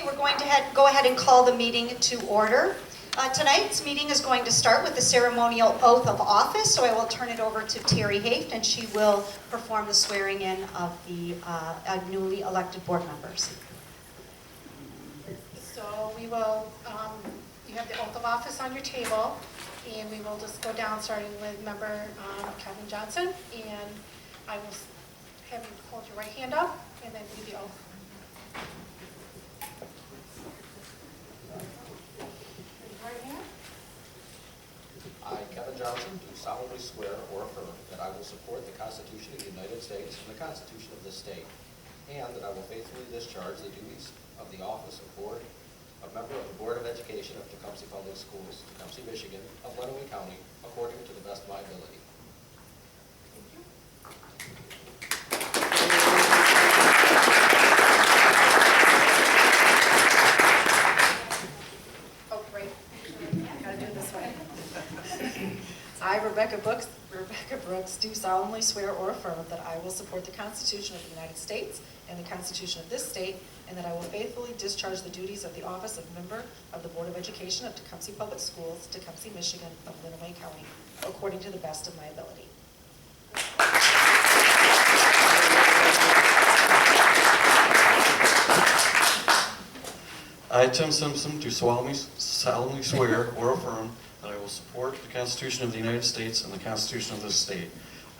Okay, we're going to go ahead and call the meeting to order. Tonight's meeting is going to start with the ceremonial oath of office, so I will turn it over to Terry Haft, and she will perform the swearing in of the newly elected board members. So we will, you have the oath of office on your table, and we will just go down starting with member Kevin Johnson, and I will have you hold your right hand up and then read the oath. I, Kevin Johnson, do solemnly swear or affirm that I will support the Constitution of the United States and the Constitution of this state, and that I will faithfully discharge the duties of the office of member of the Board of Education of Tecumseh Public Schools, Tecumseh, Michigan, of Lenawee County, according to the best of my ability. Thank you. Oh, great. Gotta do it this way. I, Rebecca Brooks, do solemnly swear or affirm that I will support the Constitution of the United States and the Constitution of this state, and that I will faithfully discharge the duties of the office of member of the Board of Education of Tecumseh Public Schools, Tecumseh, Michigan, of Lenawee County, according to the best of my ability. I, Tim Simpson, do solemnly swear or affirm that I will support the Constitution of the United States and the Constitution of this state.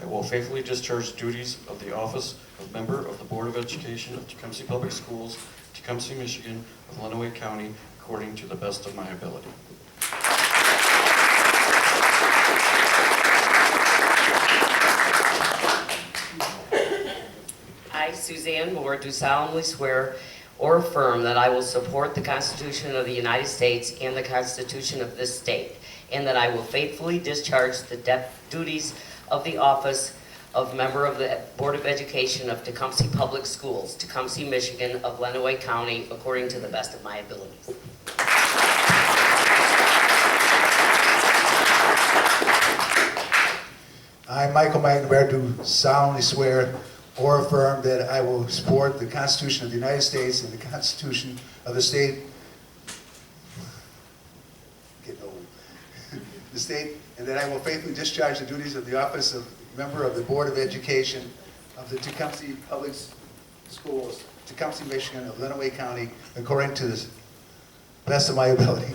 I will faithfully discharge the duties of the office of member of the Board of Education of Tecumseh Public Schools, Tecumseh, Michigan, of Lenawee County, according to the best of my ability. I, Suzanne Moore, do solemnly swear or affirm that I will support the Constitution of the United States and the Constitution of this state, and that I will faithfully discharge the duties of the office of member of the Board of Education of Tecumseh Public Schools, Tecumseh, Michigan, of Lenawee County, according to the best of my abilities. I, Michael McNamara, do solemnly swear or affirm that I will support the Constitution of the United States and the Constitution of the state, getting old, the state, and that I will faithfully discharge the duties of the office of member of the Board of Education of the Tecumseh Public Schools, Tecumseh, Michigan, of Lenawee County, according to the best of my ability.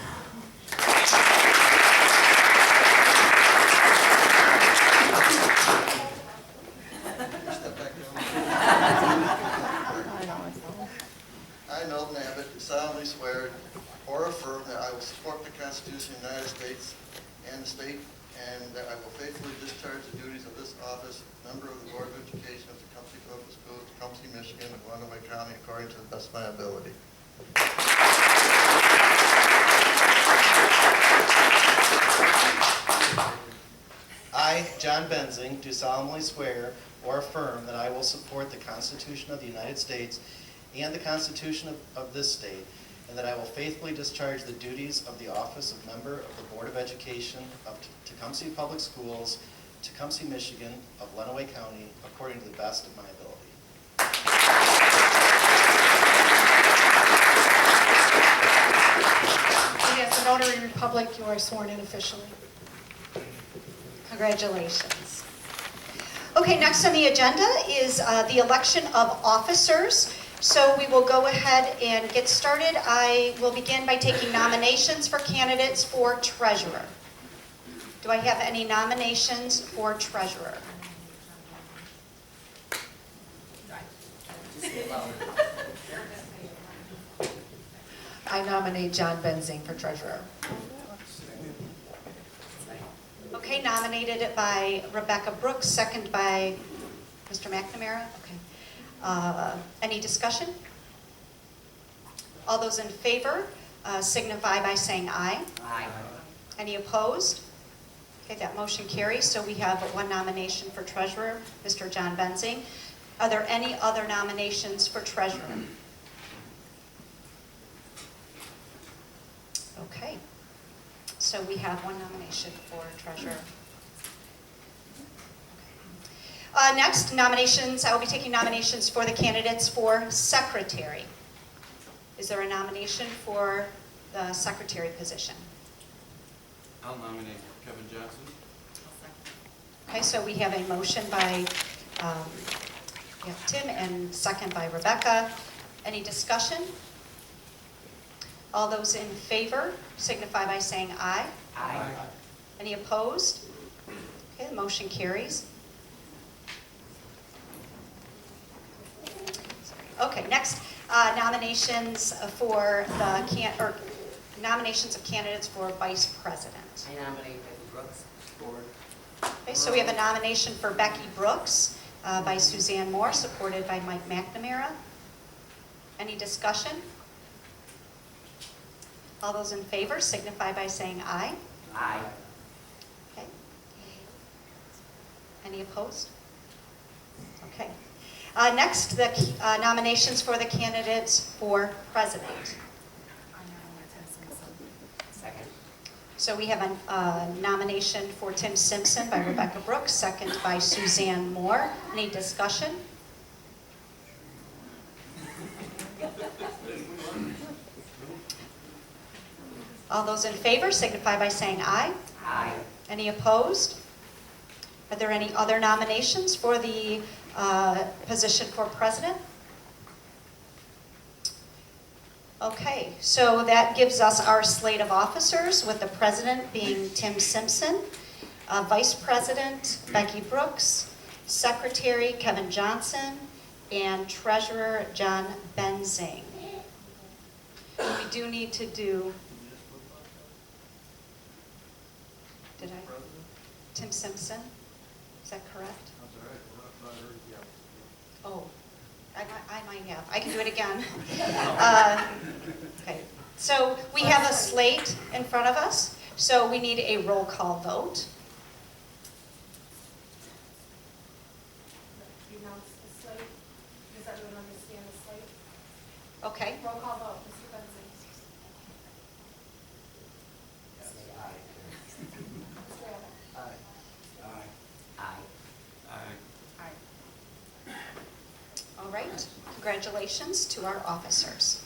I, Noel Abbott, do solemnly swear or affirm that I will support the Constitution of the United States and the state, and that I will faithfully discharge the duties of this office, member of the Board of Education of Tecumseh Public Schools, Tecumseh, Michigan, of Lenawee County, according to the best of my ability. I, John Benzing, do solemnly swear or affirm that I will support the Constitution of the United States and the Constitution of this state, and that I will faithfully discharge the duties of the office of member of the Board of Education of Tecumseh Public Schools, Tecumseh, Michigan, of Lenawee County, according to the best of my ability. And as the notary republic, you are sworn in officially. Congratulations. Okay, next on the agenda is the election of officers. So we will go ahead and get started. I will begin by taking nominations for candidates for treasurer. Do I have any nominations for treasurer? I nominate John Benzing for treasurer. Okay, nominated by Rebecca Brooks, second by Mr. McNamara. Okay. Any discussion? All those in favor signify by saying aye. Aye. Any opposed? Okay, that motion carries. So we have one nomination for treasurer, Mr. John Benzing. Are there any other nominations for treasurer? Okay. So we have one nomination for treasurer. Next, nominations. I will be taking nominations for the candidates for secretary. Is there a nomination for the secretary position? I'll nominate Kevin Johnson. Okay, so we have a motion by Tim and second by Rebecca. Any discussion? All those in favor signify by saying aye. Aye. Any opposed? Okay, the motion carries. Okay, next, nominations for nominations of candidates for vice president. I nominate Becky Brooks. Okay, so we have a nomination for Becky Brooks by Suzanne Moore, supported by Mike McNamara. Any discussion? All those in favor signify by saying aye. Aye. Okay. Any opposed? Okay. Next, the nominations for the candidates for president. Second. So we have a nomination for Tim Simpson by Rebecca Brooks, second by Suzanne Moore. Any discussion? All those in favor signify by saying aye. Aye. Any opposed? Are there any other nominations for the position for president? Okay, so that gives us our slate of officers, with the president being Tim Simpson, vice president Becky Brooks, secretary Kevin Johnson, and treasurer John Benzing. We do need to do... Did I? Tim Simpson? Is that correct? Oh, I might have. I can do it again. Okay. So we have a slate in front of us, so we need a roll call vote. You announced the slate. Does everyone understand the slate? Okay. Roll call vote, Mr. Benzing. Mr. Abbott. Aye. All right. Congratulations to our officers.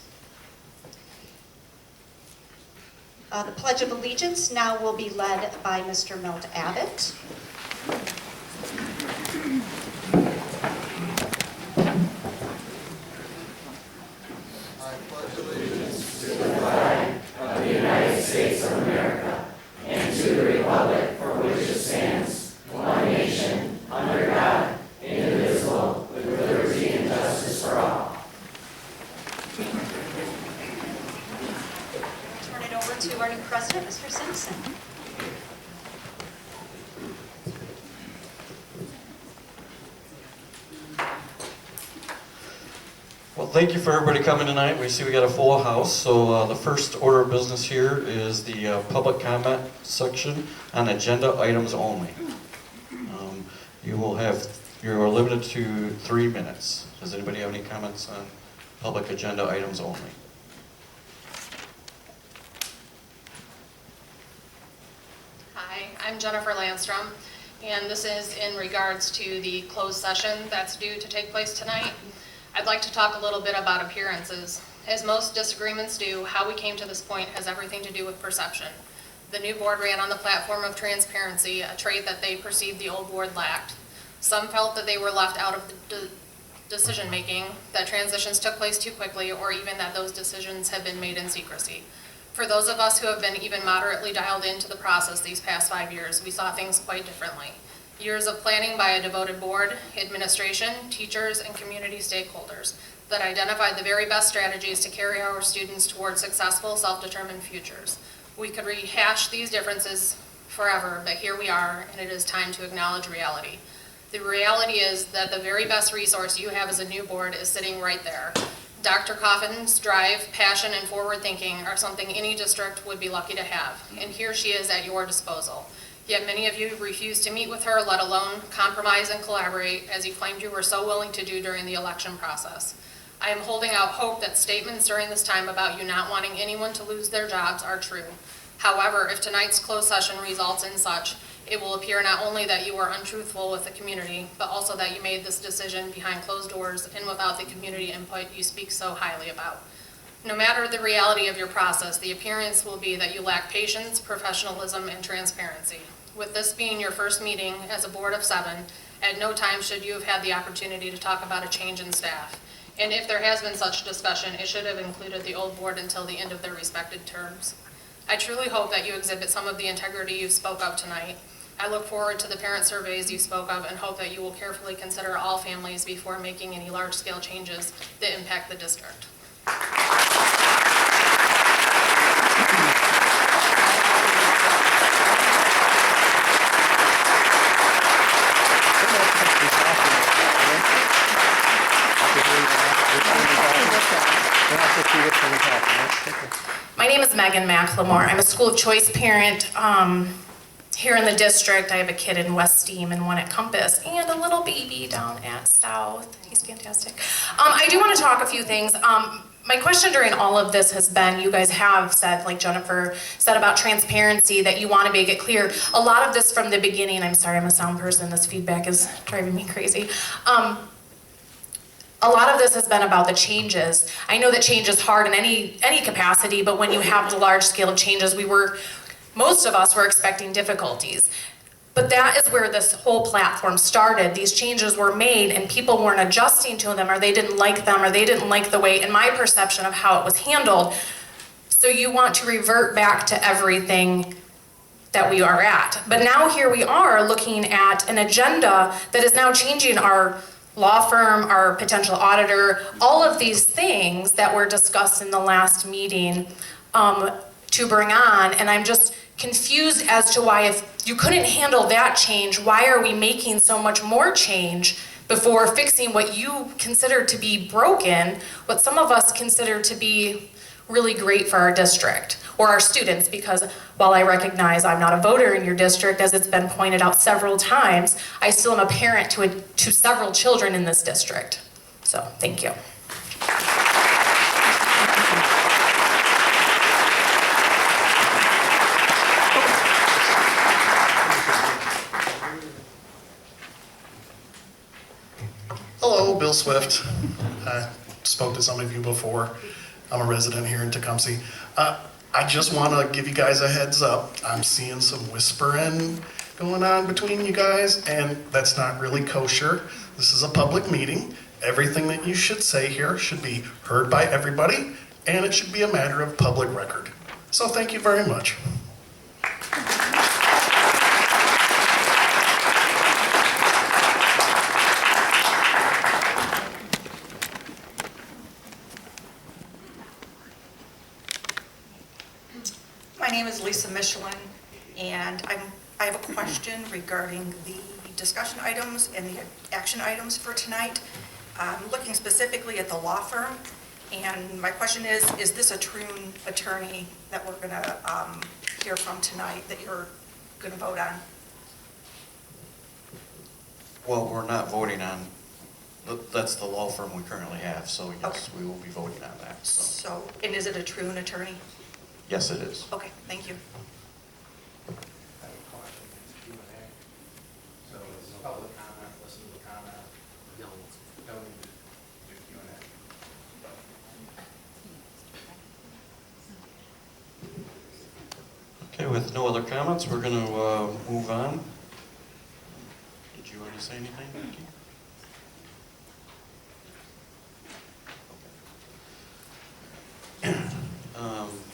The Pledge of Allegiance now will be led by Mr. Milt Abbott. I pledge allegiance Turn it over to our new president, Mr. Simpson. Well, thank you for everybody coming tonight. We see we got a full house. So the first order of business here is the public comment section on agenda items only. You are limited to 3 minutes. Does anybody have any comments on public agenda items only? Hi, I'm Jennifer Landstrom, and this is in regards to the closed session that's due to take place tonight. I'd like to talk a little bit about appearances. As most disagreements do, how we came to this point has everything to do with perception. The new board ran on the platform of transparency, a trait that they perceived the old board lacked. Some felt that they were left out of the decision-making, that transitions took place too quickly, or even that those decisions had been made in secrecy. For those of us who have been even moderately dialed into the process these past 5 years, we saw things quite differently. Years of planning by a devoted board, administration, teachers, and community stakeholders that identified the very best strategies to carry our students toward successful, self-determined futures. We could rehash these differences forever, but here we are, and it is time to acknowledge reality. The reality is that the very best resource you have as a new board is sitting right there. Dr. Coffin's drive, passion, and forward thinking are something any district would be lucky to have, and here she is at your disposal. Yet many of you refuse to meet with her, let alone compromise and collaborate, as you claimed you were so willing to do during the election process. I am holding out hope that statements during this time about you not wanting anyone to lose their jobs are true. However, if tonight's closed session results in such, it will appear not only that you are untruthful with the community, but also that you made this decision behind closed doors and without the community input you speak so highly about. No matter the reality of your process, the appearance will be that you lack patience, professionalism, and transparency. With this being your first meeting as a board of 7, at no time should you have had the opportunity to talk about a change in staff. And if there has been such discussion, it should have included the old board until the end of their respected terms. I truly hope that you exhibit some of the integrity you spoke of tonight. I look forward to the parent surveys you spoke of and hope that you will carefully consider all families before making any large-scale changes that impact the district. My name is Megan McLemore. I'm a school of choice parent here in the district. I have a kid in West Steam and one at Compass and a little baby down at South. He's fantastic. I do want to talk a few things. My question during all of this has been, you guys have said, like Jennifer said about transparency, that you want to make it clear. A lot of this from the beginning, I'm sorry, I'm a sound person, this feedback is driving me crazy. A lot of this has been about the changes. I know that change is hard in any capacity, but when you have the large scale of changes, most of us were expecting difficulties. But that is where this whole platform started. These changes were made and people weren't adjusting to them, or they didn't like them, or they didn't like the way, in my perception of how it was handled. So you want to revert back to everything that we are at. But now here we are looking at an agenda that is now changing our law firm, our potential auditor, all of these things that were discussed in the last meeting to bring on. And I'm just confused as to why, if you couldn't handle that change, why are we making so much more change before fixing what you consider to be broken, what some of us consider to be really great for our district or our students? Because while I recognize I'm not a voter in your district, as it's been pointed out several times, I still am a parent to several children in this district. So, thank you. Hello, Bill Swift. I spoke to some of you before. I'm a resident here in Tecumseh. I just want to give you guys a heads up. I'm seeing some whispering going on between you guys, and that's not really kosher. This is a public meeting. Everything that you should say here should be heard by everybody, and it should be a matter of public record. So thank you very much. My name is Lisa Michelin, and I have a question regarding the discussion items and the action items for tonight. I'm looking specifically at the law firm, and my question is this a true attorney that we're going to hear from tonight that you're going to vote on? Well, we're not voting on, that's the law firm we currently have, so yes, Okay. we will be voting on that. So. And is it a true attorney? Yes, it is. Okay, thank you. I have a question, it's Q&A. So it's public comment, listen to the comment. Don't need to do Q&A. Okay, with no other comments, we're going to move on. Did you want to say anything, Vicki?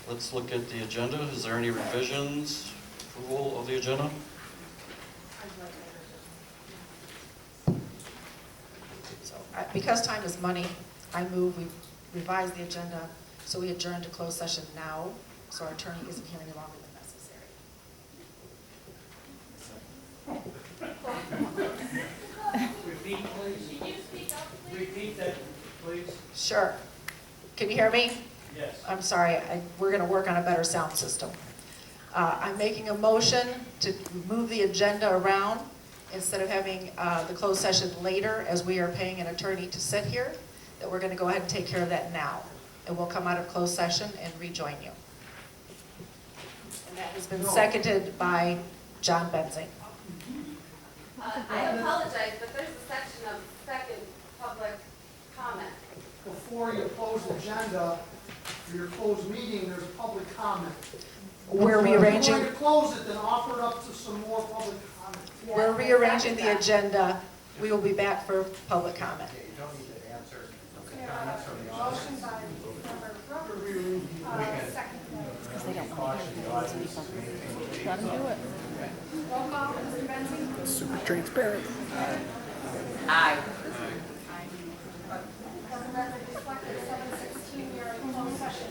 Let's look at the agenda. Is there any revisions, approval of the agenda? So, because time is money, I move we revise the agenda so we adjourn to closed session now, so our attorney isn't here any longer than necessary. Repeat, please. Can you speak up, please? Repeat that, please. Sure. Can you hear me? Yes. I'm sorry, we're going to work on a better sound system. I'm making a motion to move the agenda around instead of having the closed session later, as we are paying an attorney to sit here, that we're going to go ahead and take care of that now. And we'll come out of closed session and rejoin you. And that has been seconded by John Benzing. I apologize, but there's a section of second public comment. Before you close the agenda, for your closed meeting, there's public comment. We're If rearranging, you're going to close it, then offer it up to some more public comment. we're rearranging the agenda. We will be back for public comment. You don't need to answer We have comments from the a audience. motion by member Brooks, second by Let them do it. roll call, Mr. Bensing? Super transparent. Aye. Let the record reflect that 7:16, we are in closed session.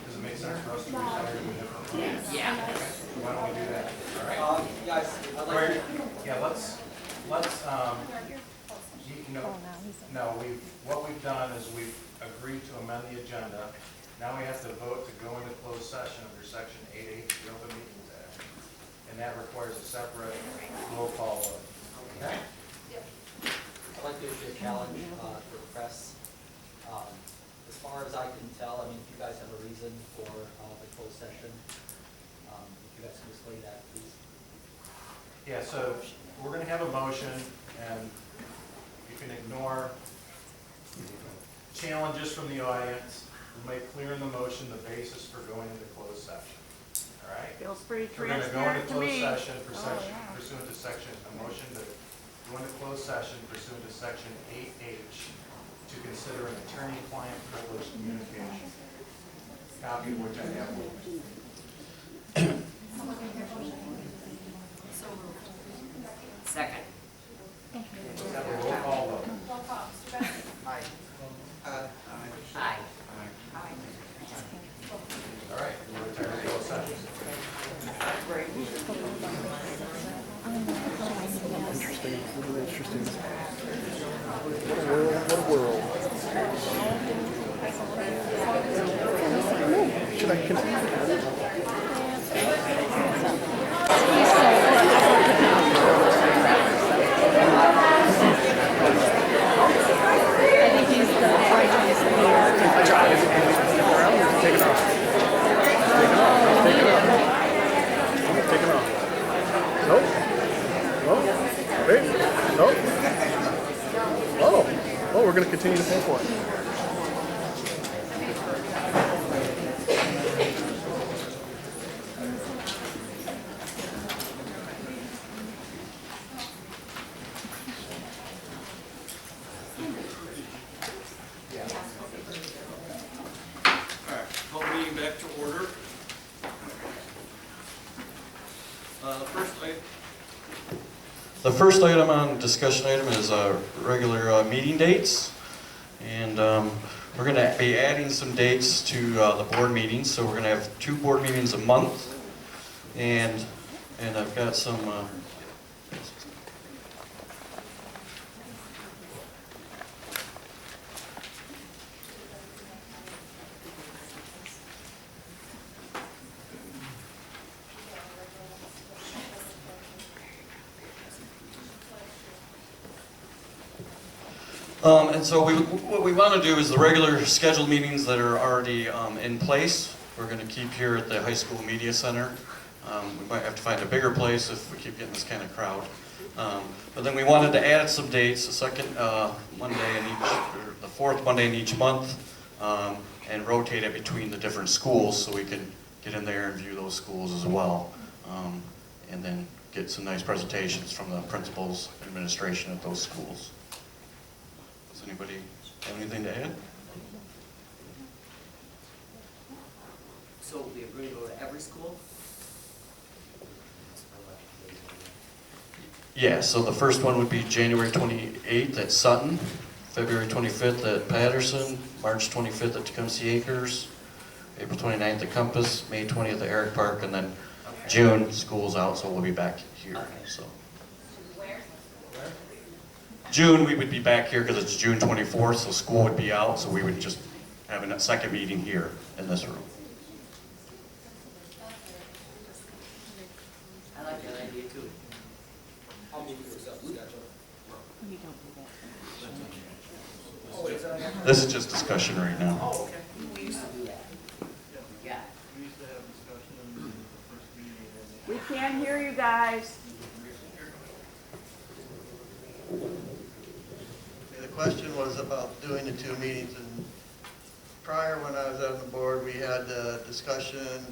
Does it make sense for us to retire to a different? Yeah. Why don't we do that? All right. Guys, I'd like to... Yeah, let's, no, what we've done is we've agreed to amend the agenda. Now we have to vote to go into closed session under section 8A of the Open Meetings Act. And that requires a separate roll call vote. Okay? I'd like to issue a challenge for the press. As far as I can tell, I mean, if you guys have a reason for the closed session, if you guys can explain that, please. Yeah, so we're going to have a motion, and you can ignore challenges from the audience. We'll make clear in the motion the basis for going into closed session. All right? Feels pretty We're going to go into transparent to closed me. session yeah. pursuant to section, a motion to go into closed session pursuant to section 8H to consider an attorney-client privileged communication. Copy of which I have. Second. Let's have a roll call vote. Roll call, Mr. Bensing? Aye. Aye. All right, we'll return to closed session. Interesting. Really interesting. What a world. What a world. Should I continue? Take it off. Take it off. Take it off. Nope. Oh, wait. Nope. Oh, we're going to continue to pay for it. All right, call the meeting back to order. The first item on discussion item is regular meeting dates. And we're going to be adding some dates to the board meetings. So we're going to have 2 board meetings a month. And I've got some... and so what we want to do is the regular scheduled meetings that are already in place, we're going to keep here at the High School Media Center. We might have to find a bigger place if we keep getting this kind of crowd. But then we wanted to add some dates, the second Monday in each, or the fourth Monday in each month, and rotate it between the different schools so we can get in there and view those schools as well. And then get some nice presentations from the principals, administration at those schools. Does anybody have anything to add? So we agree to go to every school? Yeah, so the first one would be January 28th at Sutton, February 25th at Patterson, March 25th at Tecumseh Acres, April 29th at Compass, May 20th at Eric Park, and then June, school's out, so we'll be back here. So June, we would be back here because it's June 24th, so school would be out, so we would just have a second meeting here in this room. I like that idea too. I'll move to accept the schedule. You don't do that. Oh, is that? This is just discussion right now. Oh, okay. We used to do that. Yeah. We used to have discussion in the first meeting. We can't hear you guys. The question was about doing the two meetings. And prior, when I was on the board, we had a discussion,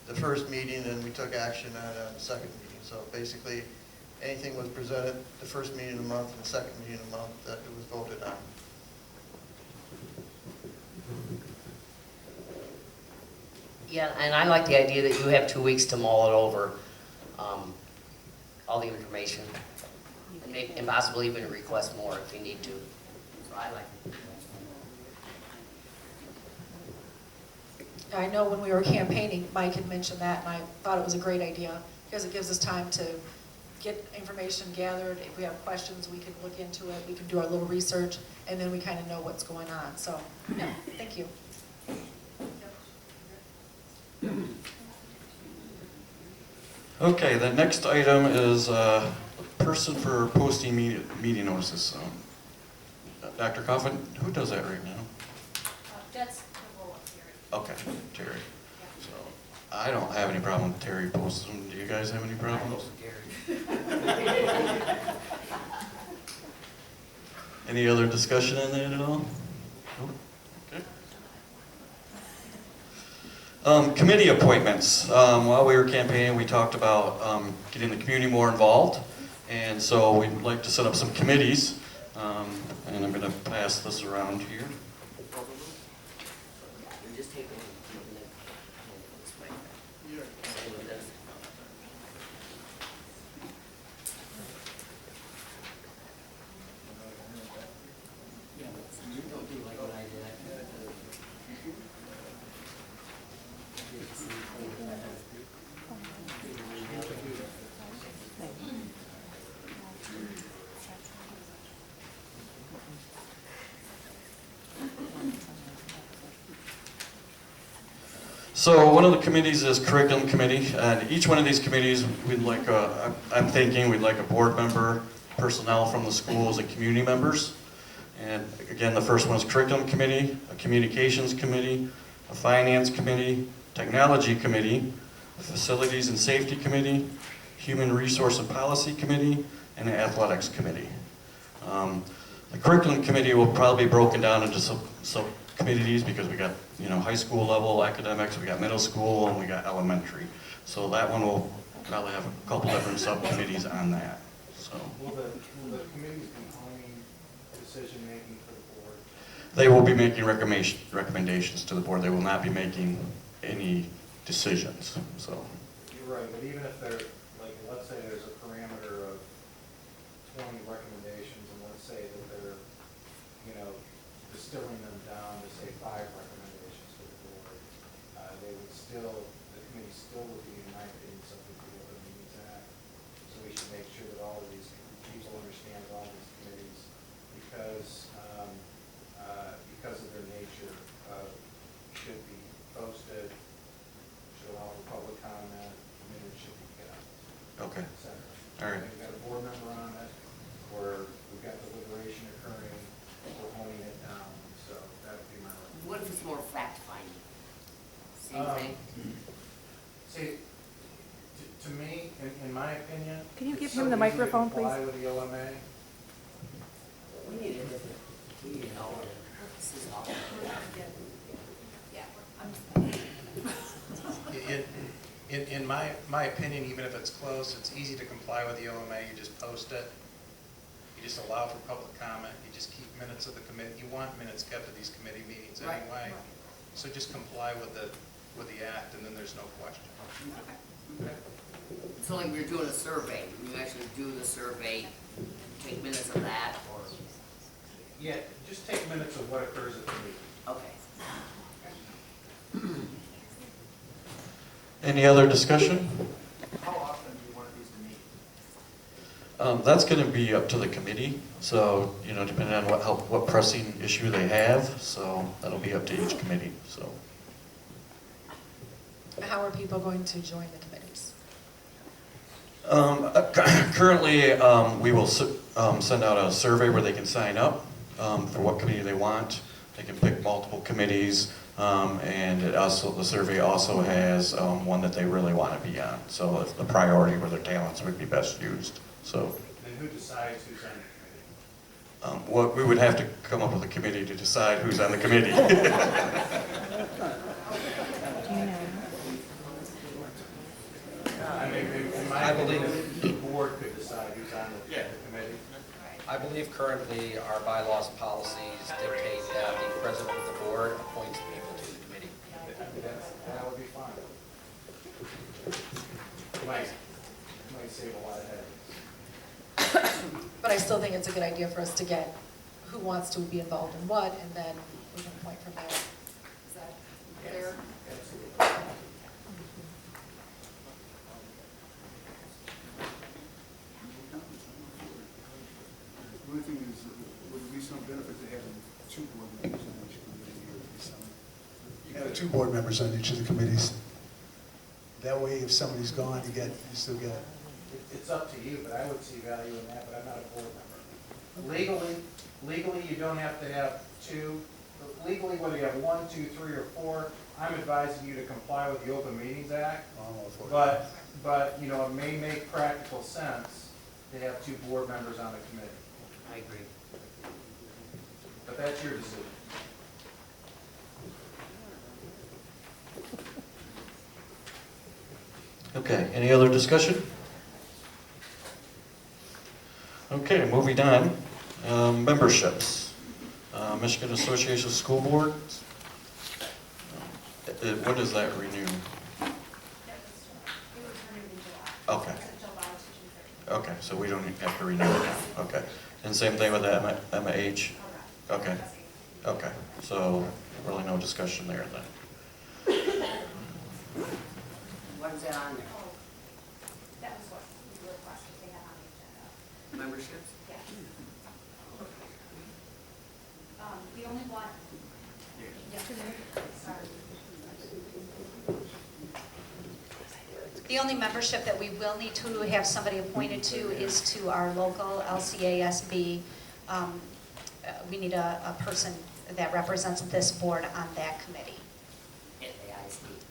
the first meeting, and we took action on the second meeting. So basically, anything was presented the first meeting of the month and the second meeting of the month that it was voted on. Yeah, and I like the idea that you have 2 weeks to mull it over, all the information, and possibly even request more if you need to. So I like it. I know when we were campaigning, Mike had mentioned that, and I thought it was a great idea, because it gives us time to get information gathered. If we have questions, we can look into it, we can do our little research, and then we kind of know what's going on. So, yeah, thank you. Okay, the next item is person for posting meeting notices. Dr. Coffin, who does that right now? That's the role of Terry. Okay, Terry. So I don't have any problem with Terry posting them. Do you guys have any problems? Any other discussion on that at all? Nope. Okay. Committee appointments. While we were campaigning, we talked about getting the community more involved, and so we'd like to set up some committees. And I'm going to pass this around here. Just take one and then this way. Same with this. Yeah, but you don't do like what I did. So one of the committees is curriculum committee, and each one of these committees, we'd like I'm thinking we'd like a board member, personnel from the schools, and community members. And again, the first one is curriculum committee, a communications committee, a finance committee, technology committee, a facilities and safety committee, human resource and policy committee, and an athletics committee. The curriculum committee will probably be broken down into subcommittees because we got, high school level academics, we got middle school, and we got elementary. So that one will probably have a couple different subcommittees on that. So Will the committees be owning decision-making for the board? they will be making recommendations to the board. They will not be making any decisions. So You're right, but even if they're, like, let's say there's a parameter of 20 recommendations, and let's say that they're, distilling them down to, say, 5 recommendations for the board, they would still, the committee still would be, in my opinion, subject to the Open Meetings Act. So we should make sure that all of these people understand all these committees, because of their nature, should be posted, should allow for public comment, minutes should be kept. okay, et cetera. all right. We've got a board member on it, where we've got deliberation occurring, we're honing it down, so that would be my recommendation. What if it's more fact-finding? Same thing? See, to me, in my opinion. Can you it's give so him the easy to microphone, comply please? with the OMA. We need a different, we need help. This is awful. In my opinion, even if it's close, it's easy to comply with the OMA. You just post it. You just allow for public comment. You just keep minutes of the committee. You want minutes kept at these committee meetings Right. anyway. So just comply with the act, and then there's no question. Okay. It's like we're doing a survey. You actually do the survey, take minutes of that, or, Yeah, just take minutes of what occurs at the meeting. okay. Any other discussion? How often do you want these to meet? That's going to be up to the committee. So, depending on what pressing issue they have. So that'll be up to each committee. So. How are people going to join the committees? Currently, we will send out a survey where they can sign up for what committee they want. They can pick multiple committees, and the survey also has one that they really want to be on. So it's the priority where their talents would be best used. So And who decides who's on the What, we would have to come up with a committee to decide who's on the committee. I believe the board could decide who's on the committee. I believe currently our bylaws and policies dictate that the president of the board appoints people to the committee. That would be fine. Might save a lot of headaches. But I still think it's a good idea for us to get who wants to be involved in what, and then we can appoint from there. Is that fair? The only thing is, would there be some benefit to having 2 board members on each committee, or you have 2 board members on each of the committees? That way, if somebody's gone, you still get. It's up to you, but I would see value in that, but I'm not a board member. Legally, you don't have to have 2. Legally, whether you have 1, 2, 3, or 4, I'm advising you to comply with the Open Meetings Act. But you know, it may make practical sense to have 2 board members on the committee. I agree. But that's your decision. Okay, any other discussion? Okay, moving on. Memberships. Michigan Association of School Boards. When does that renew? Okay. Okay, so we don't have to renew it now. Okay. And same thing with the MAH? Okay. Okay, so really no discussion there then. When's that on there? That was what we requested, they had on the agenda. Memberships? Yeah. The only one. The only membership that we will need to have somebody appointed to is to our local LCASB. We need a person that represents this board on that committee.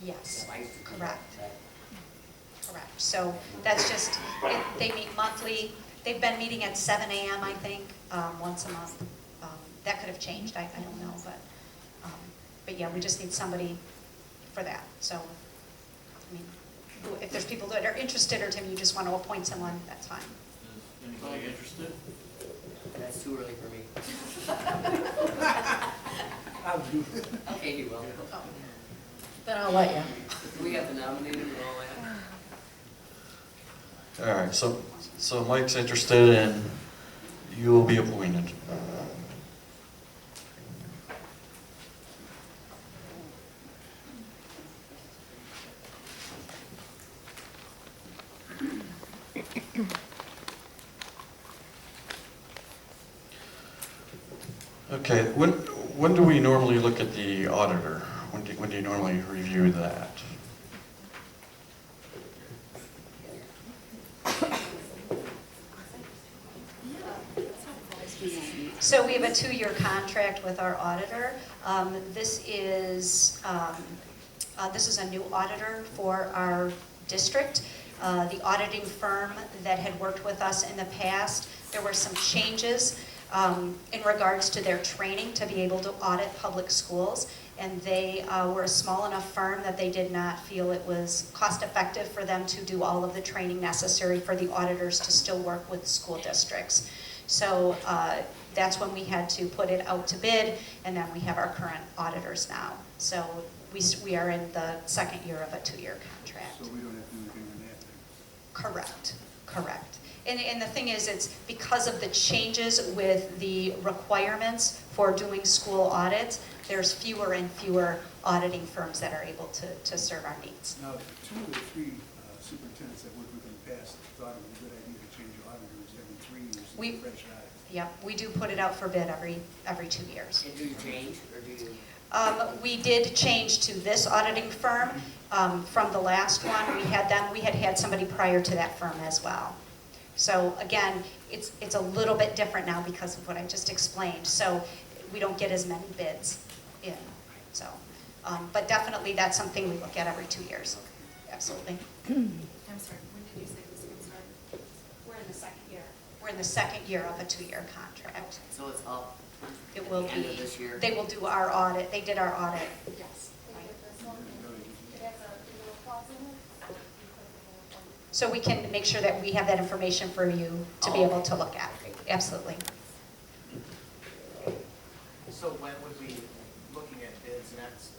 Yes, correct. Correct. So that's just, they meet monthly. They've been meeting at 7 a.m., I think, once a month. That could have changed, I don't know, but yeah, we just need somebody for that. So, I mean, if there's people that are interested, or Tim, you just want to appoint someone, that's fine. Is anybody interested? That's too early for me. I'll do it. Okay, you will. Then I'll let you. We have the nominated and all that. All right, so Mike's interested and you will be appointed. Okay, when do we normally look at the auditor? When do you normally review that? So we have a 2-year contract with our auditor. This is a new auditor for our district. The auditing firm that had worked with us in the past, there were some changes in regards to their training to be able to audit public schools. And they were a small enough firm that they did not feel it was cost effective for them to do all of the training necessary for the auditors to still work with school districts. So that's when we had to put it out to bid, and then we have our current auditors now. So we are in the 2nd year of a 2-year contract. So we don't have to do anything on that then? Correct, correct. And the thing is, it's because of the changes with the requirements for doing school audits, there's fewer and fewer auditing firms that are able to serve our needs. Now, 2 or 3 superintendents that worked with in the past thought it was a good idea to change auditors every 3 years to We- get fresh audit. Yep, we do put it out for bid every 2 years. And do you change, or do you? We did change to this auditing firm from the last one. We had somebody prior to that firm as well. So again, it's a little bit different now because of what I just explained. So we don't get as many bids in. So, but definitely that's something we look at every 2 years. Absolutely. I'm sorry, when did you say this one started? We're in the 2nd year. we're in the second year of a 2-year contract. So it's up It will at the end of be, this year? they will do our audit, they did our audit. Yes. It has a little clause in it. So we can make sure that we have that information for you to be able to look at. Absolutely. So when would we be looking at bids next?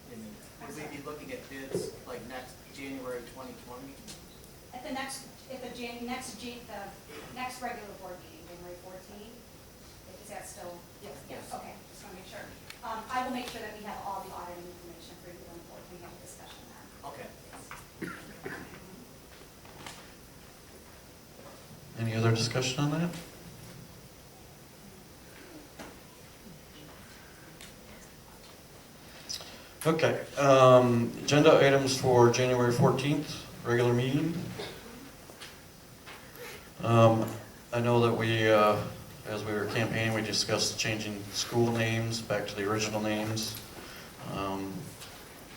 Would we be looking at bids like next January 2020? At the next regular board meeting, January 14th, is that still? Yes. Okay, just want to make sure. I will make sure that we have all the auditing information for you when we have a discussion then. Okay. Any other discussion on that? Okay, agenda items for January 14th, regular meeting. I know that we, as we were campaigning, we discussed changing school names back to the original names.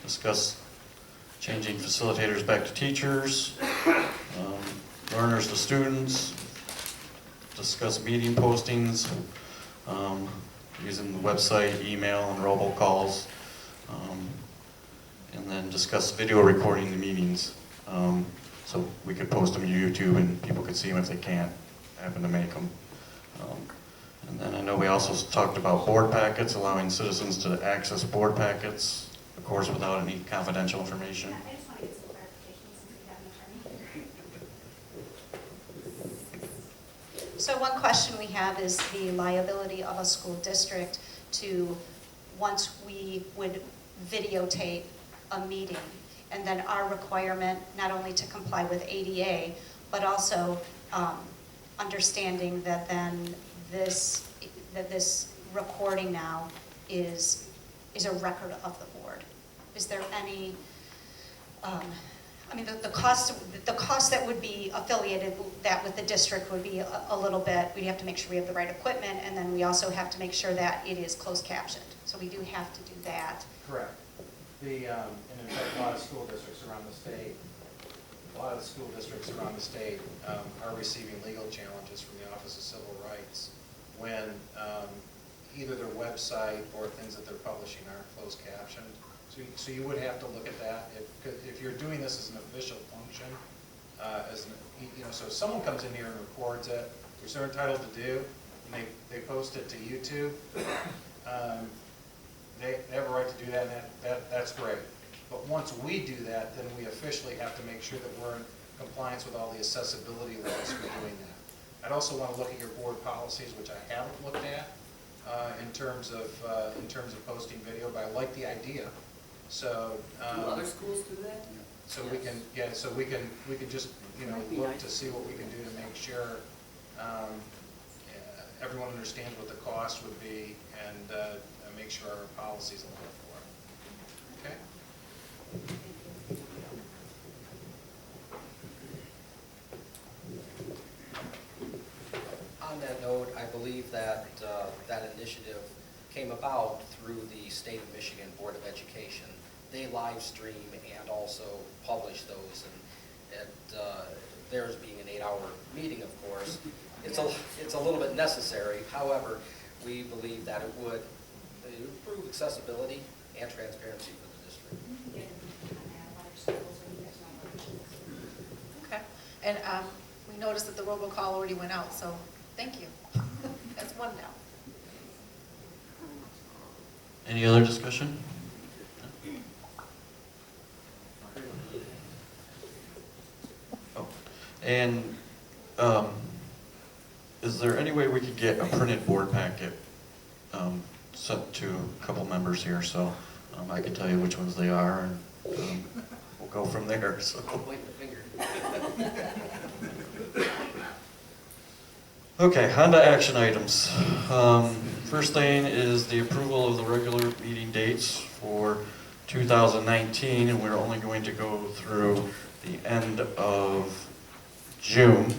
Discussed changing facilitators back to teachers, learners to students. Discuss meeting postings, using the website, email, and robocalls. And then discuss video recording the meetings. So we could post them to YouTube and people could see them if they can't happen to make them. And then I know we also talked about board packets, allowing citizens to access board packets, of course, without any confidential information. I just want to get some clarification since we have an attorney. So one question we have is the liability of a school district to, once we would videotape a meeting, and then our requirement not only to comply with ADA, but also understanding that then this recording now is a record of the board. Is there any, I mean, the cost that would be affiliated that with the district would be a little bit, we'd have to make sure we have the right equipment, and then we also have to make sure that it is closed captioned. So we do have to do that. Correct. And in fact, a lot of school districts around the state, are receiving legal challenges from the Office of Civil Rights when either their website or things that they're publishing aren't closed captioned. So you would have to look at that if you're doing this as an official function. So if someone comes in here and records it, which they're entitled to do, and they post it to YouTube. They have a right to do that, and that's great. But once we do that, then we officially have to make sure that we're in compliance with all the accessibility laws for doing that. I'd also want to look at your board policies, which I haven't looked at in terms of posting video, but I like the idea. So Do other schools do that? So we can just look to see what we can do to make sure everyone understands what the cost would be and make sure our policies allow for it. Okay? On that note, I believe that that initiative came about through the State of Michigan Board of Education. They live stream and also publish those, and theirs being an 8-hour meeting, of course, it's a little bit necessary. However, we believe that it would improve accessibility and transparency for the district. Okay, and we noticed that the robocall already went out, so thank you. That's one now. Any other discussion? Oh, and is there any way we could get a printed board packet sent to a couple members here, so I can tell you which ones they are, and we'll go from there. So. Point the finger. Okay, on to action items. First thing is the approval of the regular meeting dates for 2019, and we're only going to go through the end of June.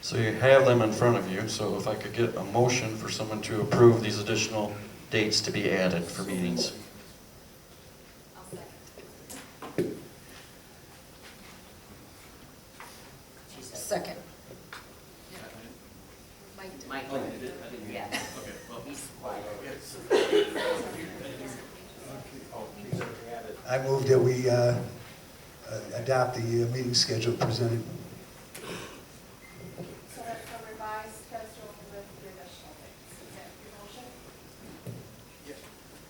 So you have them in front of you, so if I could get a motion for someone to approve these additional dates to be added for meetings. I'll second. Second. Mike, Oh, you did? I didn't hear. yeah. Okay, well. He's I move that we adopt the meeting schedule presented. So that's a revised schedule with the additional dates. Is that your motion?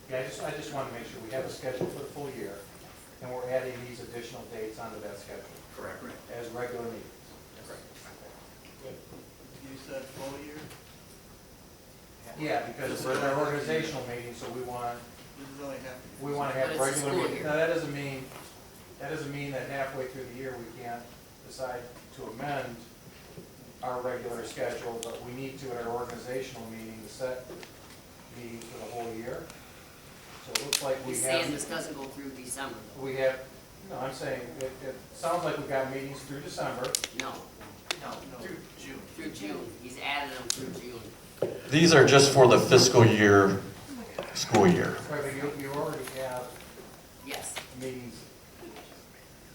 Yeah, I just want to make sure we have a schedule for the full year, and we're adding these additional dates onto that schedule. Correct. As regular meetings. You said full year? Yeah, because we're an organizational meeting, so we want This is only half. to have But it's a regular school meetings. year. Now, that doesn't mean that halfway through the year, we can't decide to amend our regular schedule, but we need to at our organizational meeting to set meetings for the whole year. So it looks like we He's have. saying this doesn't go through December, though. We have, no, I'm saying, it sounds like we've got meetings through December. No, Through June. through June. He's added them through June. These are just for the fiscal year, school year, Right, but you already have Yes. meetings,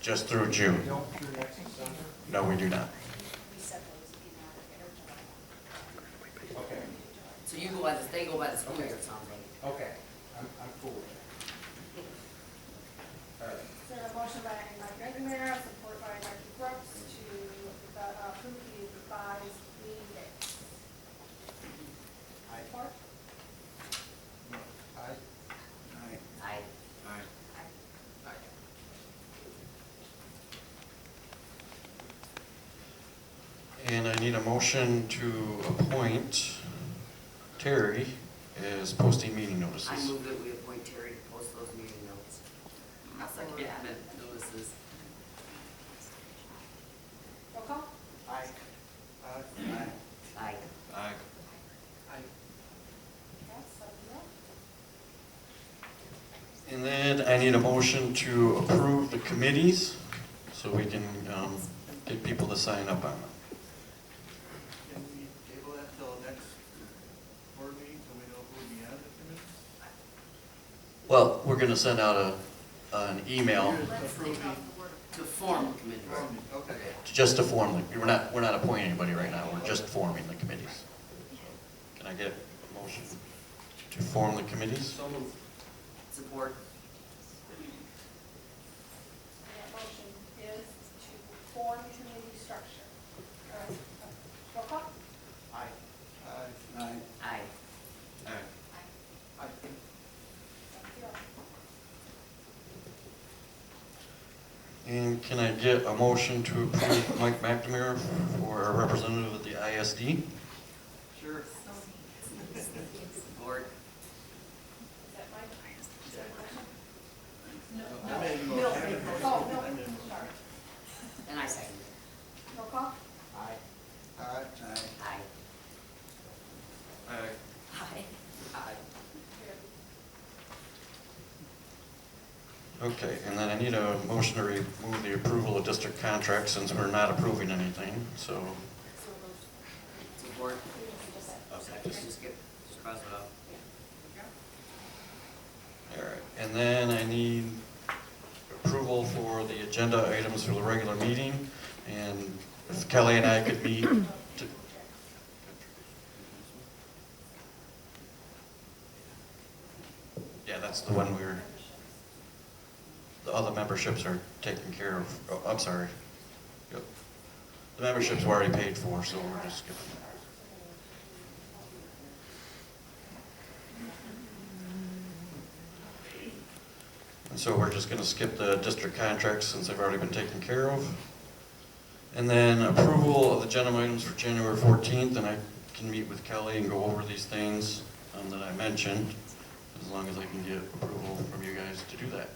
just through you June. don't through next December? No, we do not. Okay, So you go by the, they go by the school year, it sounds like. okay, I'm cool with that. All right, So a motion by Mike McNamara, support by Becky Brooks to approve the revised meeting dates. Support? Aye. Aye. And I need a motion to appoint Terry as posting meeting notices. I move that we appoint Terry to post those meeting notes. I'll second that. Notices. Roll call? Aye. Aye. Aye. Yes, 7-0. And then I need a motion to approve the committees, so we can get people to sign up on them. Can we table that till next board meeting, so we know who will be on the committee? Well, we're gonna send out an email Let's take off the word. To form committees. Okay. just to form them. We're not appointing anybody right now, we're just forming the committees. Can I get a motion to form the committees? So moved. Support. That motion is to form committee structure. Roll call? Aye. Aye. Aye. 7-0. And can I get a motion to approve Mike McNamara for a representative at the ISD? Sure. Support. Is that Mike? Is that a motion? I made a motion. Bill. I made a motion. Oh, no, I made a motion. sorry. And I second it. Roll call? Aye. Aye. Aye. Aye. Okay, and then I need a motion to remove the approval of district contracts since we're not approving anything, so. Support. Just skip, just cross it off. All right, and then I need approval for the agenda items for the regular meeting, and if Kelly and I could meet to. Yeah, that's the one the other memberships are taken care of. Oh, I'm sorry. Yep. The memberships were already paid for, so we're just skipping that. And so we're just gonna skip the district contracts since they've already been taken care of. And then approval of the agenda items for January 14th, and I can meet with Kelly and go over these things that I mentioned, as long as I can get approval from you guys to do that.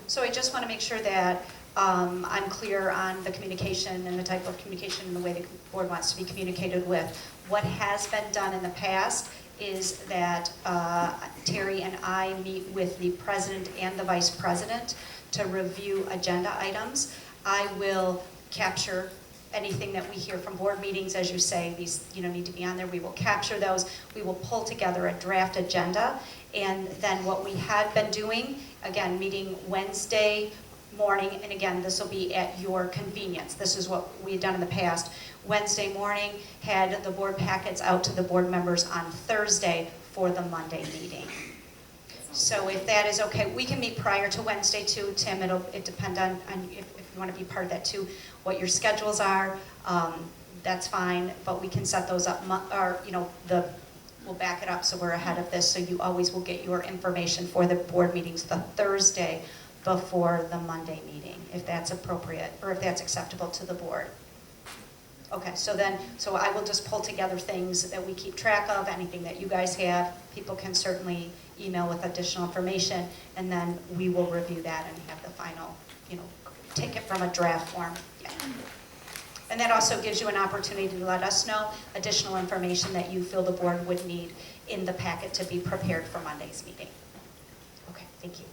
So I just want to make sure that I'm clear on the communication and the type of communication and the way the board wants to be communicated with. What has been done in the past is that Terry and I meet with the president and the vice president to review agenda items. I will capture anything that we hear from board meetings, as you say, these, need to be on there. We will capture those. We will pull together a draft agenda. And then what we had been doing, again, meeting Wednesday morning, and again, this will be at your convenience. This is what we had done in the past. Wednesday morning, had the board packets out to the board members on Thursday for the Monday meeting. So if that is okay, we can meet prior to Wednesday too, Tim. It depend on if you want to be part of that too, what your schedules are. That's fine, but we can set those up, we'll back it up so we're ahead of this, so you always will get your information for the board meetings the Thursday before the Monday meeting, if that's appropriate, or if that's acceptable to the board. Okay, so I will just pull together things that we keep track of, anything that you guys have. People can certainly email with additional information, and then we will review that and have the final, take it from a draft form. Yeah. And that also gives you an opportunity to let us know additional information that you feel the board would need in the packet to be prepared for Monday's meeting. Okay, thank you.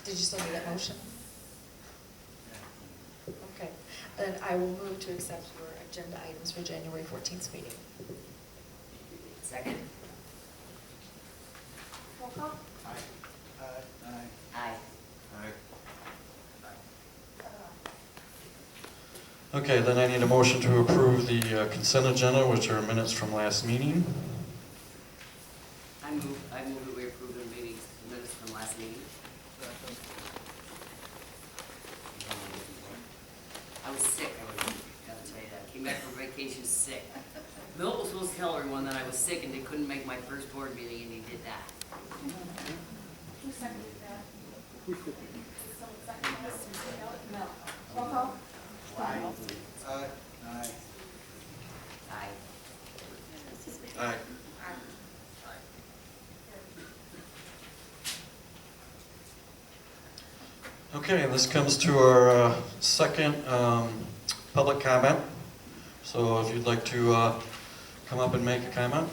Did you still need that motion? Okay, then I will move to accept your agenda items for January 14th meeting. Second. Roll call? Aye. Okay, then I need a motion to approve the consent agenda, which are minutes from last meeting. I move that we approve the minutes from last meeting. I was sick, I gotta tell you that. Came back from vacation sick. Milt was supposed to tell everyone that I was sick and they couldn't make my first board meeting, and he did that. Who seconded that? Someone seconded that? No. Roll call? Aye. Aye. Aye. Okay, and this comes to our second public comment. So if you'd like to come up and make a comment.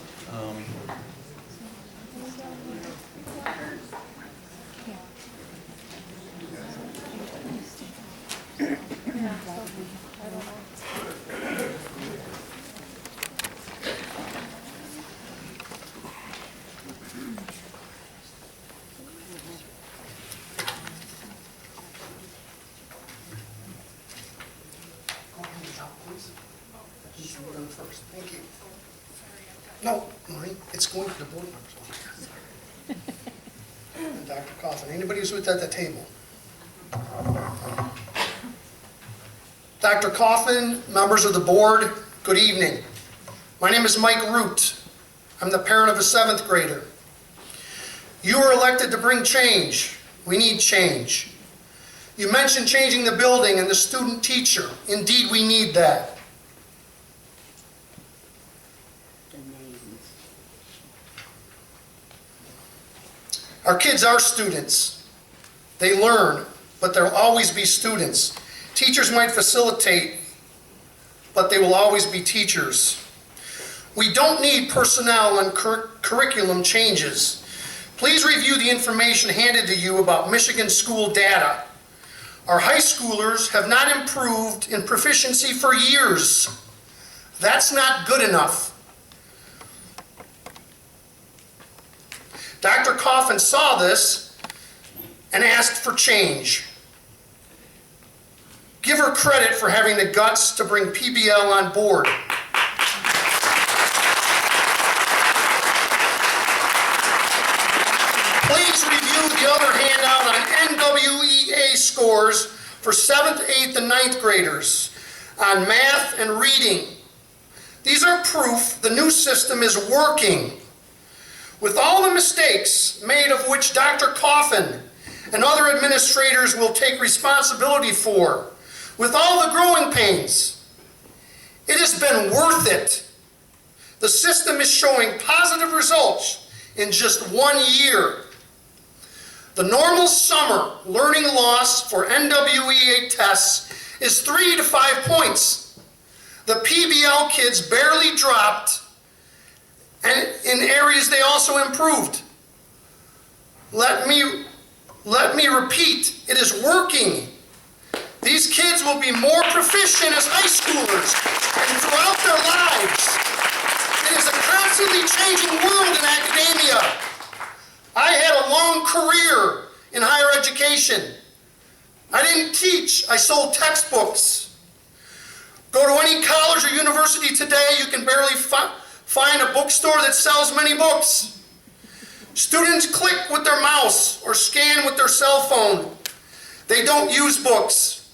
Thank you. No, Maureen, it's going to the board members. And Dr. Coffin, anybody who's at the table. Dr. Coffin, members of the board, good evening. My name is Mike Root. I'm the parent of a 7th grader. You were elected to bring change. We need change. You mentioned changing the building and the student teacher. Indeed, we need that. Our kids are students. They learn, but they'll always be students. Teachers might facilitate, but they will always be teachers. We don't need personnel and curriculum changes. Please review the information handed to you about Michigan school data. Our high schoolers have not improved in proficiency for years. That's not good enough. Dr. Coffin saw this and asked for change. Give her credit for having the guts to bring PBL on board. Please review the other handout on NWEA scores for 7th, 8th, and 9th graders on math and reading. These are proof the new system is working. With all the mistakes made, of which Dr. Coffin and other administrators will take responsibility for, with all the growing pains, it has been worth it. The system is showing positive results in just 1 year. The normal summer learning loss for NWEA tests is 3 to 5 points. The PBL kids barely dropped, and in areas they also improved. Let me Let me repeat, it is working. These kids will be more proficient as high schoolers and throughout their lives. It is a constantly changing world in academia. I had a long career in higher education. I didn't teach, I sold textbooks. Go to any college or university today, you can barely find a bookstore that sells many books. Students click with their mouse or scan with their cell phone. They don't use books.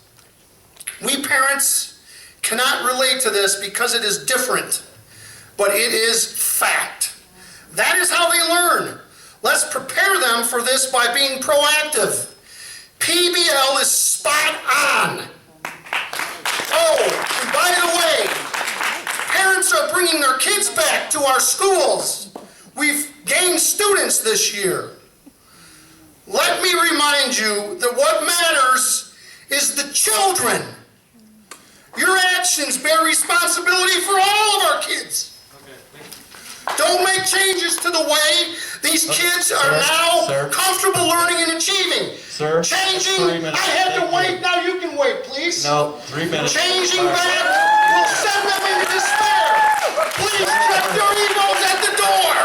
We parents cannot relate to this because it is different, but it is fact. That is how they learn. Let's prepare them for this by being proactive. PBL is spot on. Oh, and by the way, parents are bringing their kids back to our schools. We've gained students this year. Let me remind you that what matters is the children. Your actions bear responsibility for all of our kids. Don't make changes to the way these kids are now comfortable learning and achieving. Sir, Changing, 3 minutes. I had to Thank wait, you. now you can wait, please. No, 3 minutes. Changing back will send them into despair. Please check your emails at the door.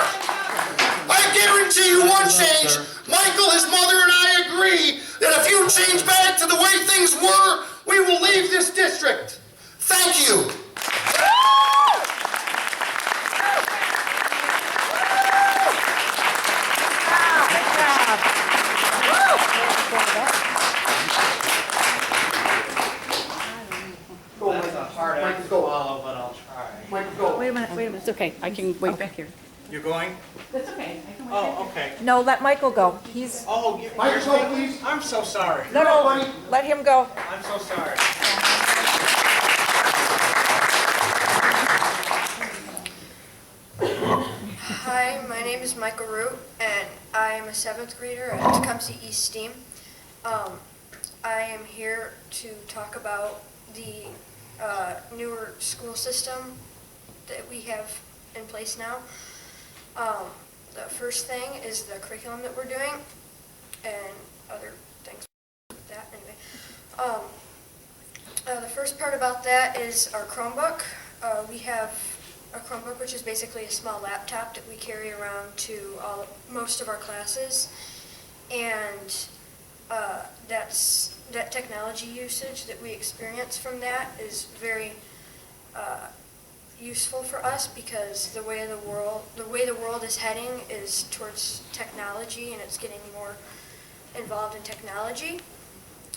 I guarantee you one change. Michael, his mother, and I agree that if you change back to the way things were, we will leave this district. Thank you. That's a hard act to follow, but I'll try. Wait a minute, it's okay, I can wait back here. You're going? That's okay, I can wait Oh, okay. No, let Michael go, he's, Oh, you're Michael, speaking? please. I'm so sorry. no, let him go. I'm so sorry. Hi, my name is Michael Root, and I am a 7th grader at Tecumseh East STEAM. I am here to talk about the newer school system that we have in place now. The first thing is the curriculum that we're doing, and other things like that anyway. The first part about that is our Chromebook. We have a Chromebook, which is basically a small laptop that we carry around to most of our classes, and that technology usage that we experience from that is very useful for us, because the way the world is heading is towards technology, and it's getting more involved in technology.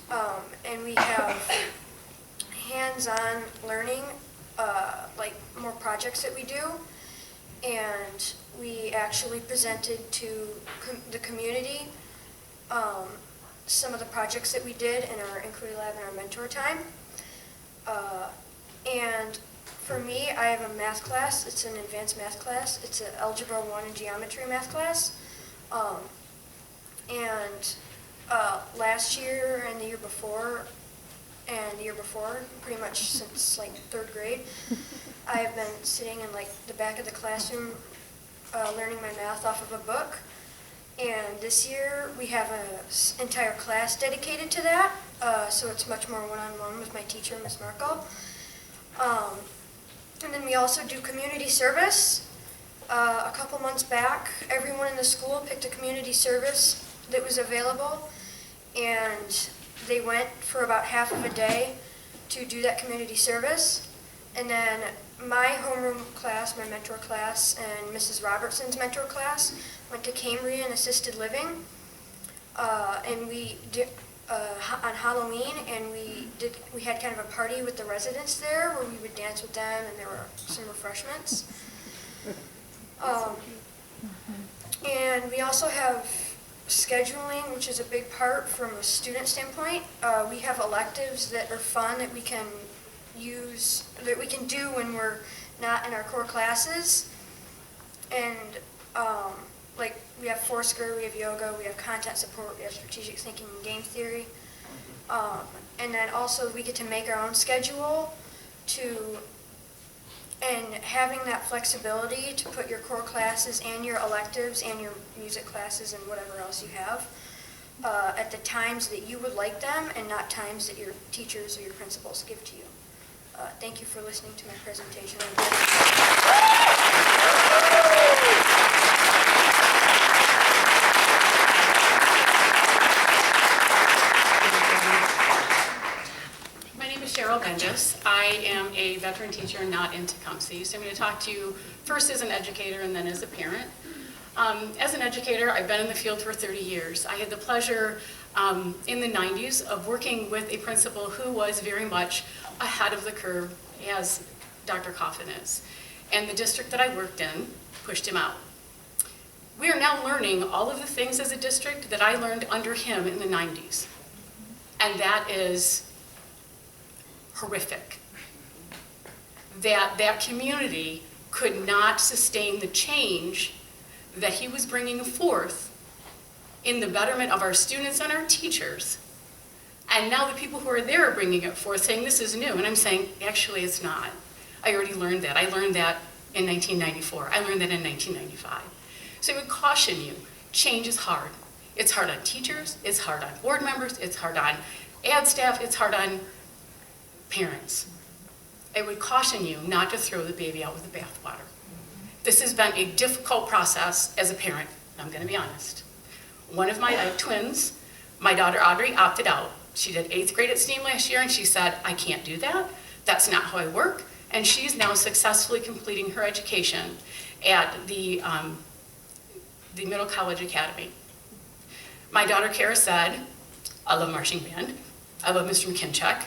And we have hands-on learning, like more projects that we do, and we actually presented to the community some of the projects that we did in our inquiry lab and our mentor time. And for me, I have a math class. It's an advanced math class. It's an Algebra 1 and Geometry math class. Last year and the year before, pretty much since like 3rd grade, I have been sitting in like the back of the classroom learning my math off of a book. And this year we have an entire class dedicated to that, so it's much more one-on-one with my teacher, Ms. Merkel. And then we also do community service. A couple months back, everyone in the school picked a community service that was available, and they went for about half of a day to do that community service. And then my homeroom class, my mentor class, and Mrs. Robertson's mentor class went to Cambrian Assisted Living, and we did on Halloween, and we had kind of a party with the residents there where we would dance with them, and there were some refreshments. And we also have scheduling, which is a big part from a student standpoint. We have electives that are fun that we can use, that we can do when we're not in our core classes. And like we have Foursquare, we have yoga, we have content support, we have strategic thinking and game theory. And then also we get to make our own schedule and having that flexibility to put your core classes and your electives and your music classes and whatever else you have at the times that you would like them and not times that your teachers or your principals give to you. Thank you for listening to my presentation. My name is Cheryl Benjes. I am a veteran teacher not in Tecumseh. So I'm going to talk to you first as an educator and then as a parent. As an educator, I've been in the field for 30 years. I had the pleasure in the 90s of working with a principal who was very much ahead of the curve, as Dr. Coffin is. And the district that I worked in pushed him out. We are now learning all of the things as a district that I learned under him in the 90s. And that is horrific. That community could not sustain the change that he was bringing forth in the betterment of our students and our teachers. And now the people who are there are bringing it forth, saying this is new. And I'm saying, actually, it's not. I already learned that. I learned that in 1994. I learned that in 1995. So I would caution you, change is hard. It's hard on teachers, it's hard on board members, it's hard on ad staff, it's hard on parents. I would caution you not to throw the baby out with the bathwater. This has been a difficult process as a parent, I'm going to be honest. One of my twins, my daughter Audrey, opted out. She did 8th grade at STEAM last year and she said, I can't do that. That's not how I work. And she's now successfully completing her education at the Middle College Academy. My daughter Kara said, I love marching band. I love Mr. McKinchuk.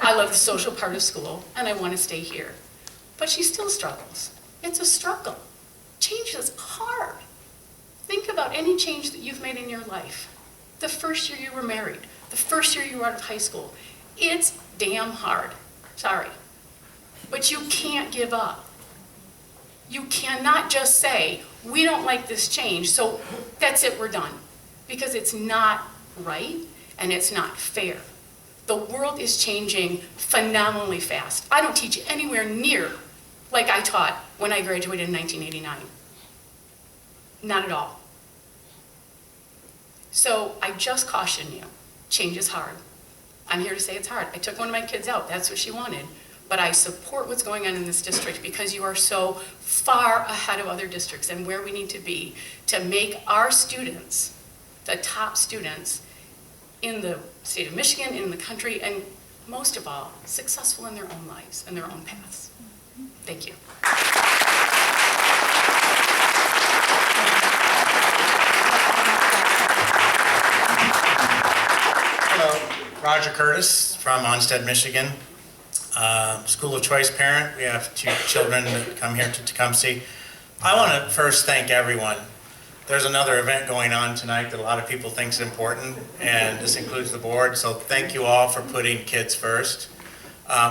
I love the social part of school and I want to stay here. But she still struggles. It's a struggle. Change is hard. Think about any change that you've made in your life. The first year you were married, the first year you were out of high school. It's damn hard. Sorry. But you can't give up. You cannot just say, we don't like this change, so that's it, we're done. Because it's not right and it's not fair. The world is changing phenomenally fast. I don't teach anywhere near like I taught when I graduated in 1989. Not at all. So I just caution you, change is hard. I'm here to say it's hard. I took one of my kids out, that's what she wanted. But I support what's going on in this district because you are so far ahead of other districts and where we need to be to make our students the top students in the state of Michigan, in the country, and most of all, successful in their own lives and their own paths. Thank you. Hello, Roger Curtis from Onstead, Michigan. School of choice parent. We have 2 children that come here to Tecumseh. I want to first thank everyone. There's another event going on tonight that a lot of people think is important, and this includes the board, so thank you all for putting kids first.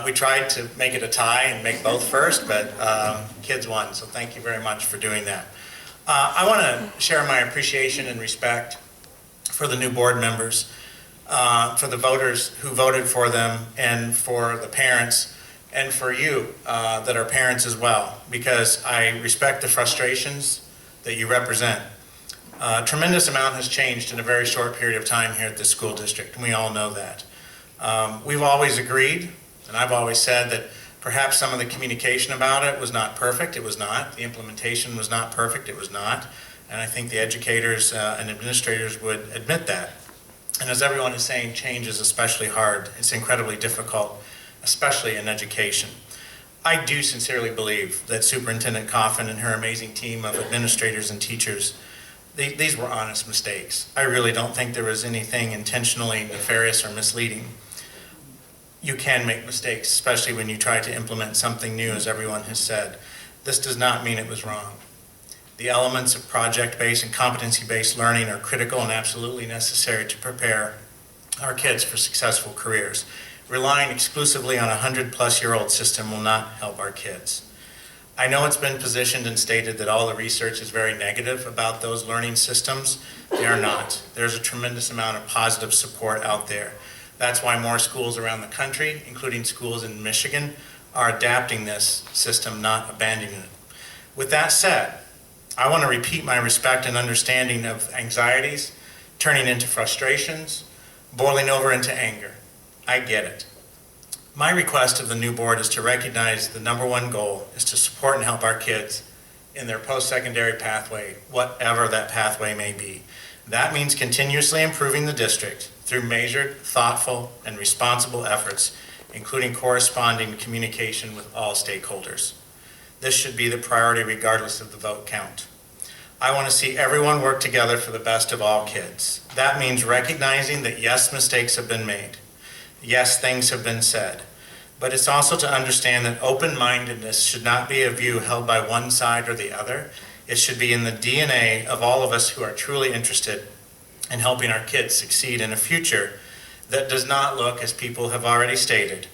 We tried to make it a tie and make both first, but kids won, so thank you very much for doing that. I want to share my appreciation and respect for the new board members, for the voters who voted for them, and for the parents, and for you that are parents as well, because I respect the frustrations that you represent. A tremendous amount has changed in a very short period of time here at this school district, and we all know that. We've always agreed, and I've always said that perhaps some of the communication about it was not perfect. It was not. The implementation was not perfect. It was not. And I think the educators and administrators would admit that. And as everyone is saying, change is especially hard. It's incredibly difficult, especially in education. I do sincerely believe that Superintendent Coffin and her amazing team of administrators and teachers, these were honest mistakes. I really don't think there was anything intentionally nefarious or misleading. You can make mistakes, especially when you try to implement something new, as everyone has said. This does not mean it was wrong. The elements of project-based and competency-based learning are critical and absolutely necessary to prepare our kids for successful careers. Relying exclusively on a 100-plus-year-old system will not help our kids. I know it's been positioned and stated that all the research is very negative about those learning systems. They are not. There's a tremendous amount of positive support out there. That's why more schools around the country, including schools in Michigan, are adapting this system, not abandoning it. With that said, I want to repeat my respect and understanding of anxieties turning into frustrations, boiling over into anger. I get it. My request of the new board is to recognize the number one goal is to support and help our kids in their post-secondary pathway, whatever that pathway may be. That means continuously improving the district through measured, thoughtful, and responsible efforts, including corresponding communication with all stakeholders. This should be the priority regardless of the vote count. I want to see everyone work together for the best of all kids. That means recognizing that yes, mistakes have been made. Yes, things have been said. But it's also to understand that open-mindedness should not be a view held by one side or the other. It should be in the DNA of all of us who are truly interested in helping our kids succeed in a future that does not look, as people have already stated,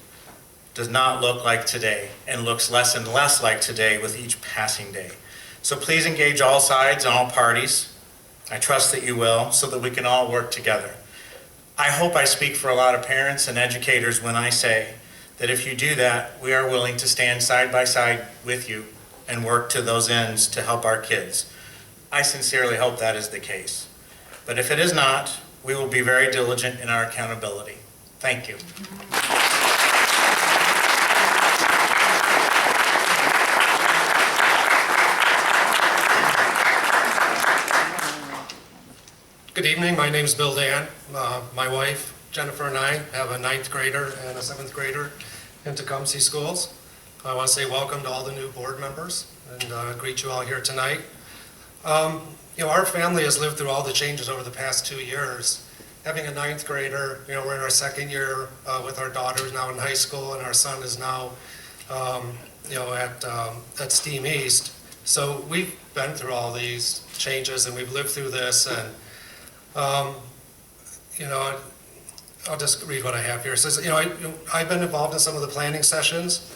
does not look like today and looks less and less like today with each passing day. So please engage all sides and all parties. I trust that you will, so that we can all work together. I hope I speak for a lot of parents and educators when I say that if you do that, we are willing to stand side by side with you and work to those ends to help our kids. I sincerely hope that is the case. But if it is not, we will be very diligent in our accountability. Thank you. Good evening, my name is Bill Dan. My wife, Jennifer, and I have a 9th grader and a 7th grader in Tecumseh schools. I want to say welcome to all the new board members and greet you all here tonight. Our family has lived through all the changes over the past 2 years. Having a 9th grader, we're in our 2nd year with our daughter who's now in high school, and our son is now, at STEAM East. So we've been through all these changes, and we've lived through this, and I'll just read what I have here. It says, I've been involved in some of the planning sessions,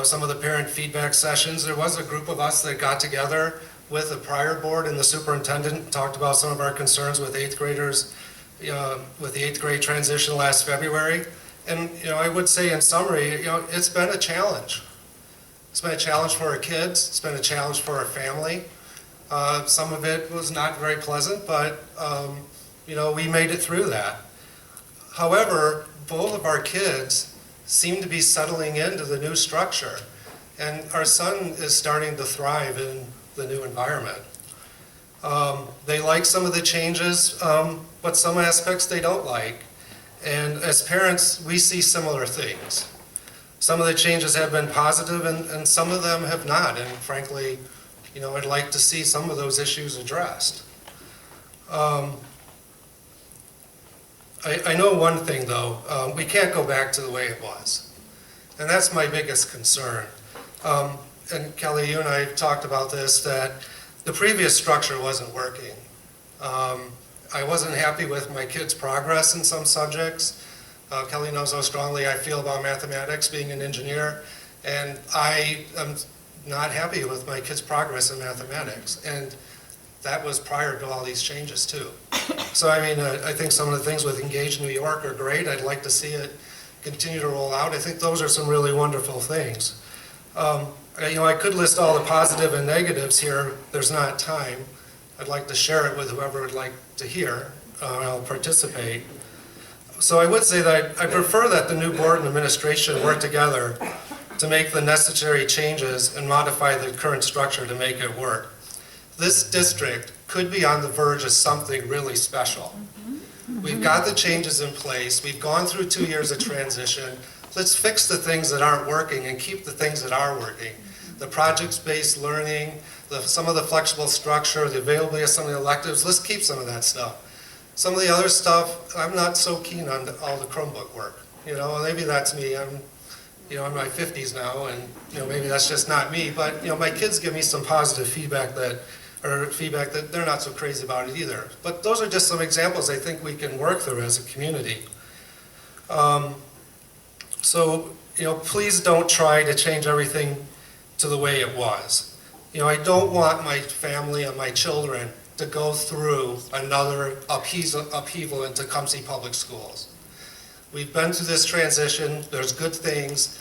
some of the parent feedback sessions. There was a group of us that got together with the prior board and the superintendent, talked about some of our concerns with 8th graders, with the 8th grade transition last February. And, I would say in summary, it's been a challenge. It's been a challenge for our kids. It's been a challenge for our family. Some of it was not very pleasant, but, we made it through that. However, both of our kids seem to be settling into the new structure, and our son is starting to thrive in the new environment. They like some of the changes, but some aspects they don't like. And as parents, we see similar things. Some of the changes have been positive, and some of them have not. And frankly, I'd like to see some of those issues addressed. I know one thing, though. We can't go back to the way it was. And that's my biggest concern. And Kelly, you and I talked about this, that the previous structure wasn't working. I wasn't happy with my kids' progress in some subjects. Kelly knows how strongly I feel about mathematics, being an engineer, and I am not happy with my kids' progress in mathematics. And that was prior to all these changes too. So I think some of the things with Engage New York are great. I'd like to see it continue to roll out. I think those are some really wonderful things. I could list all the positive and negatives here. There's not time. I'd like to share it with whoever would like to hear. I'll participate. So I would say that I prefer that the new board and administration work together to make the necessary changes and modify the current structure to make it work. This district could be on the verge of something really special. We've got the changes in place. We've gone through 2 years of transition. Let's fix the things that aren't working and keep the things that are working. The project-based learning, some of the flexible structure, the availability of some of the electives, let's keep some of that stuff. Some of the other stuff, I'm not so keen on all the Chromebook work. Maybe that's me. I'm in my 50s now, and maybe that's just not me. But my kids give me some positive feedback that they're not so crazy about it either. But those are just some examples I think we can work through as a community. So please don't try to change everything to the way it was. I don't want my family and my children to go through another upheaval in Tecumseh Public Schools. We've been through this transition. There's good things.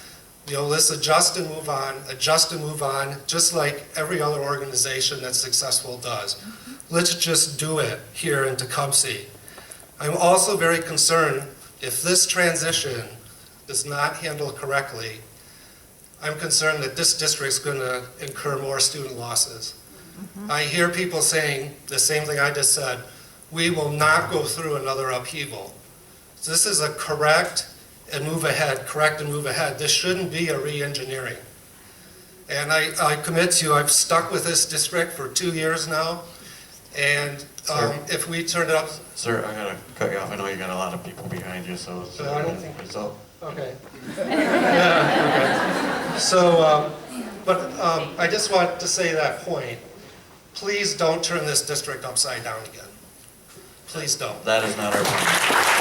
Let's adjust and move on, just like every other organization that's successful does. let's just do it here in Tecumseh. I'm also very concerned if this transition is not handled correctly, I'm concerned that this district's going to incur more student losses. I hear people saying the same thing I just said, we will not go through another upheaval. So this is a correct and move ahead. This shouldn't be a re-engineering. And I commit to you, I've stuck with this district for 2 years now, and if we turn it up... Sir, I gotta cut you off. I know you got a lot of people behind you, so... I don't think... So, Okay. Yeah, okay. So, I just want to say that point. Please don't turn this district upside down again. Please don't. that is not our plan.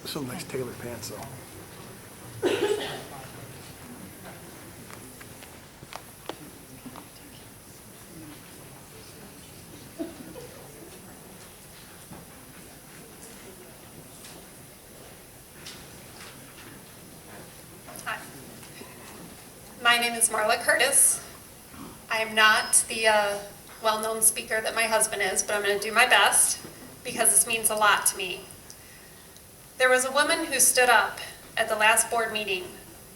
Some nice tailored pants, though. Hi. My name is Marla Curtis. I am not the well-known speaker that my husband is, but I'm going to do my best because this means a lot to me. There was a woman who stood up at the last board meeting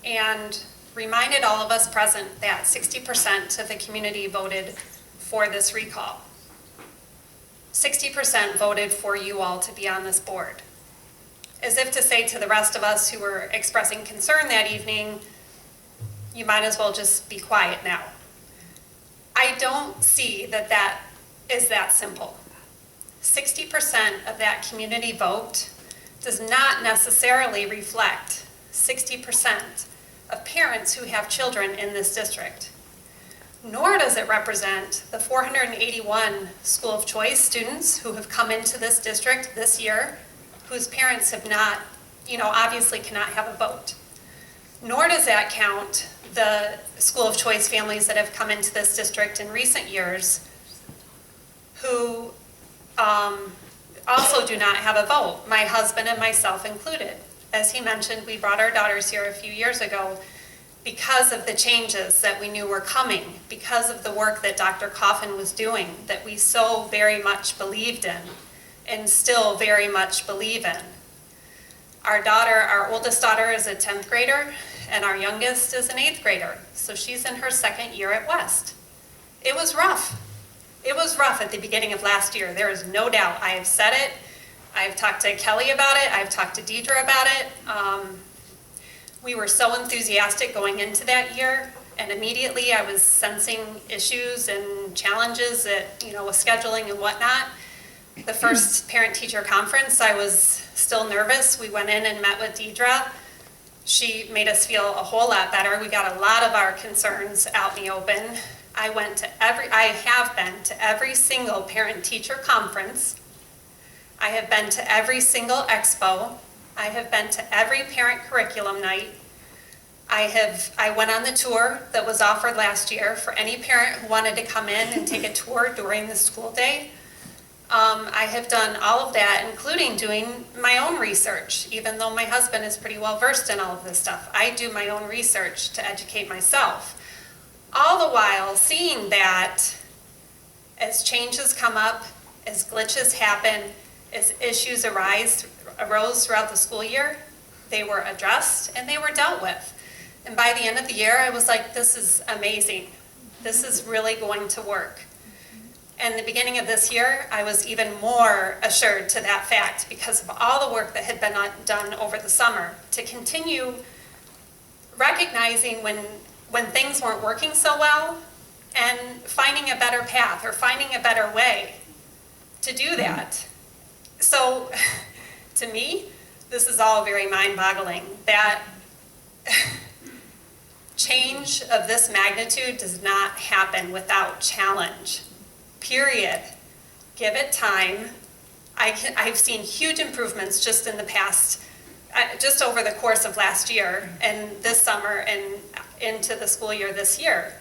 and reminded all of us present that 60% of the community voted for this recall. 60% voted for you all to be on this board. As if to say to the rest of us who were expressing concern that evening, you might as well just be quiet now. I don't see that that is that simple. 60% of that community vote does not necessarily reflect 60% of parents who have children in this district. Nor does it represent the 481 school of choice students who have come into this district this year, whose parents have not, obviously cannot have a vote. Nor does that count the school of choice families that have come into this district in recent years who also do not have a vote, my husband and myself included. As he mentioned, we brought our daughters here a few years ago because of the changes that we knew were coming, because of the work that Dr. Coffin was doing, that we so very much believed in and still very much believe in. Our oldest daughter is a 10th grader, and our youngest is an 8th grader, so she's in her 2nd year at West. It was rough. It was rough at the beginning of last year. There is no doubt. I have said it. I've talked to Kelly about it. I've talked to Deidre about it. We were so enthusiastic going into that year, and immediately I was sensing issues and challenges with scheduling and whatnot. The first parent-teacher conference, I was still nervous. We went in and met with Deidre. She made us feel a whole lot better. We got a lot of our concerns out in the open. I have been to every single parent-teacher conference. I have been to every single expo. I have been to every parent curriculum night. I went on the tour that was offered last year for any parent who wanted to come in and take a tour during the school day. I have done all of that, including doing my own research, even though my husband is pretty well versed in all of this stuff. I do my own research to educate myself. All the while seeing that as changes come up, as glitches happen, as issues arose throughout the school year, they were addressed and they were dealt with. And by the end of the year, I was like, this is amazing. This is really going to work. And the beginning of this year, I was even more assured to that fact because of all the work that had been done over the summer to continue recognizing when things weren't working so well and finding a better path or finding a better way to do that. So to me, this is all very mind-boggling. That change of this magnitude does not happen without challenge, period. Give it time. I've seen huge improvements just in the past, just over the course of last year and this summer and into the school year this year.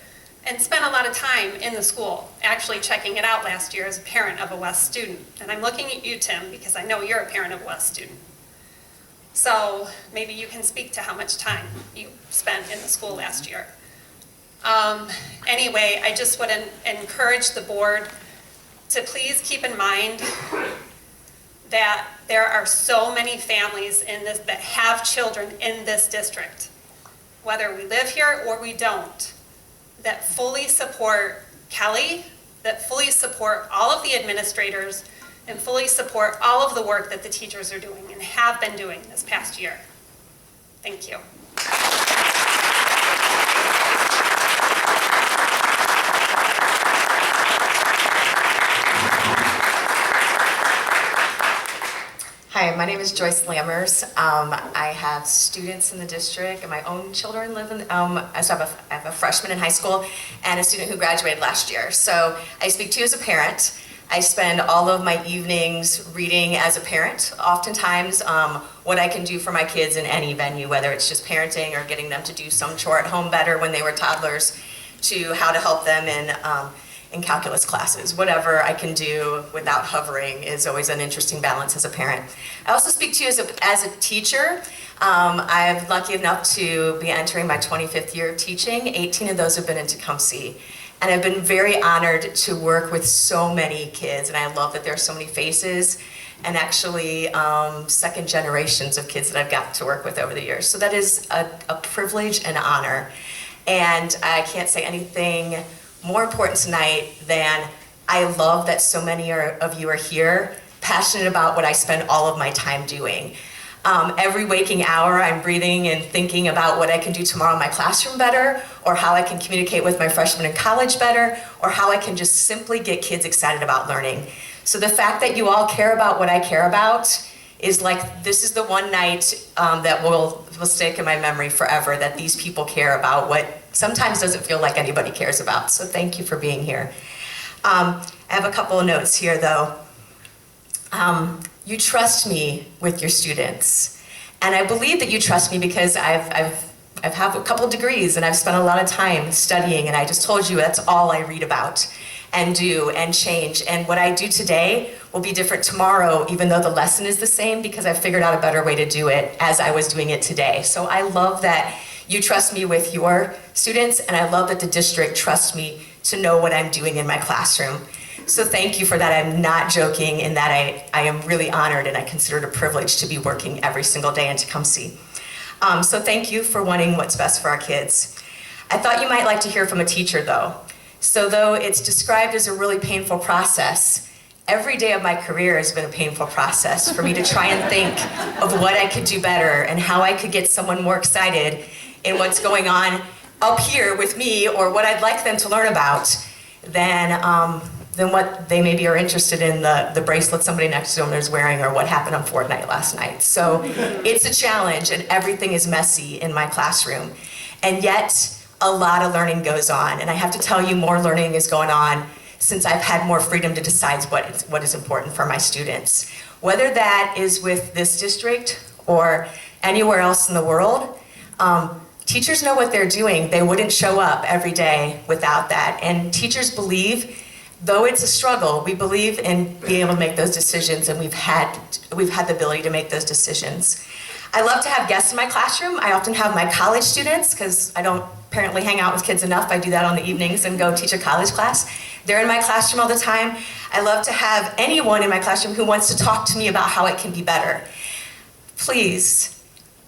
and spent a lot of time in the school, actually checking it out last year as a parent of a West student. And I'm looking at you, Tim, because I know you're a parent of a West student. So maybe you can speak to how much time you spent in the school last year. Anyway, I just would encourage the board to please keep in mind that there are so many families in this that have children in this district, whether we live here or we don't, that fully support Kelly, that fully support all of the administrators, and fully support all of the work that the teachers are doing and have been doing this past year. Thank you. Hi, my name is Joyce Lammers. I have students in the district, and my own children live in. So I have a freshman in high school and a student who graduated last year. So I speak to you as a parent. I spend all of my evenings reading as a parent. Oftentimes, what I can do for my kids in any venue, whether it's just parenting or getting them to do some chore at home better when they were toddlers, to how to help them in calculus classes. Whatever I can do without hovering is always an interesting balance as a parent. I also speak to you as a teacher. I'm lucky enough to be entering my 25th year of teaching. 18 of those have been in Tecumseh. And I've been very honored to work with so many kids, and I love that there are so many faces, and actually second generations of kids that I've got to work with over the years. So that is a privilege and honor. And I can't say anything more important tonight than I love that so many of you are here, passionate about what I spend all of my time doing. Every waking hour, I'm breathing and thinking about what I can do tomorrow in my classroom better, or how I can communicate with my freshmen in college better, or how I can just simply get kids excited about learning. So the fact that you all care about what I care about is like, this is the one night that will stick in my memory forever, that these people care about what sometimes doesn't feel like anybody cares about. So thank you for being here. I have a couple of notes here though. You trust me with your students. And I believe that you trust me because I've have a couple degrees and I've spent a lot of time studying, and I just told you that's all I read about and do and change. And what I do today will be different tomorrow, even though the lesson is the same, because I've figured out a better way to do it as I was doing it today. So I love that you trust me with your students, and I love that the district trusts me to know what I'm doing in my classroom. So thank you for that. I'm not joking in that I am really honored, and I consider it a privilege to be working every single day in Tecumseh. So thank you for wanting what's best for our kids. I thought you might like to hear from a teacher though. So though it's described as a really painful process, every day of my career has been a painful process for me to try and think of what I could do better and how I could get someone more excited in what's going on up here with me, or what I'd like them to learn about, than what they maybe are interested in, the bracelet somebody next to them is wearing, or what happened on Fortnite last night. So it's a challenge, and everything is messy in my classroom. And yet, a lot of learning goes on. And I have to tell you, more learning is going on since I've had more freedom to decide what is important for my students. Whether that is with this district or anywhere else in the world, teachers know what they're doing. They wouldn't show up every day without that. And teachers believe, though it's a struggle, we believe in being able to make those decisions, and we've had the ability to make those decisions. I love to have guests in my classroom. I often have my college students, because I don't apparently hang out with kids enough. I do that on the evenings and go teach a college class. They're in my classroom all the time. I love to have anyone in my classroom who wants to talk to me about how it can be better. Please,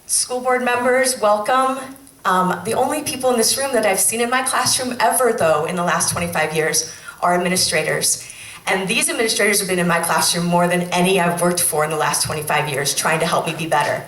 school board members, welcome. The only people in this room that I've seen in my classroom ever, though, in the last 25 years are administrators. And these administrators have been in my classroom more than any I've worked for in the last 25 years, trying to help me be better.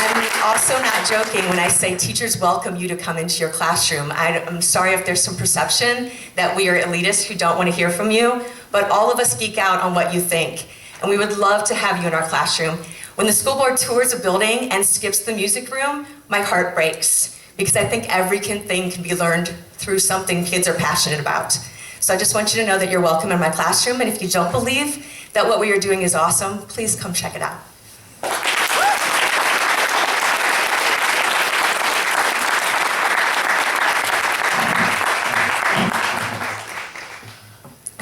I'm also not joking when I say teachers welcome you to come into your classroom. I'm sorry if there's some perception that we are elitists who don't want to hear from you, but all of us geek out on what you think. And we would love to have you in our classroom. When the school board tours a building and skips the music room, my heart breaks, because I think every thing can be learned through something kids are passionate about. So I just want you to know that you're welcome in my classroom, and if you don't believe that what we are doing is awesome, please come check it out.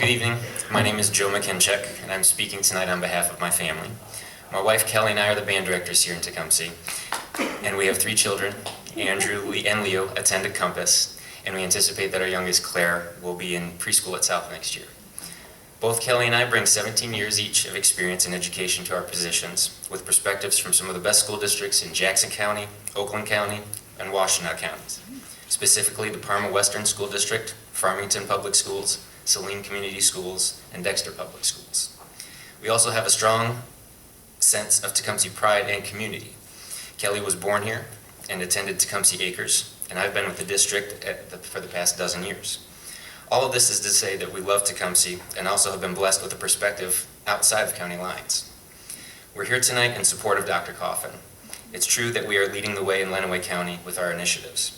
Good evening. My name is Joe McKincheck, and I'm speaking tonight on behalf of my family. My wife Kelly and I are the band directors here in Tecumseh, and we have 3 children. Andrew, Lee, and Leo attend at Compass, and we anticipate that our youngest, Claire, will be in preschool at South next year. Both Kelly and I bring 17 years each of experience in education to our positions, with perspectives from some of the best school districts in Jackson County, Oakland County, and Washtenaw counties. Specifically, the Parma Western School District, Farmington Public Schools, Saline Community Schools, and Dexter Public Schools. We also have a strong sense of Tecumseh pride and community. Kelly was born here and attended Tecumseh Acres, and I've been with the district for the past dozen years. All of this is to say that we love Tecumseh and also have been blessed with a perspective outside of county lines. We're here tonight in support of Dr. Coffin. It's true that we are leading the way in Lenawee County with our initiatives.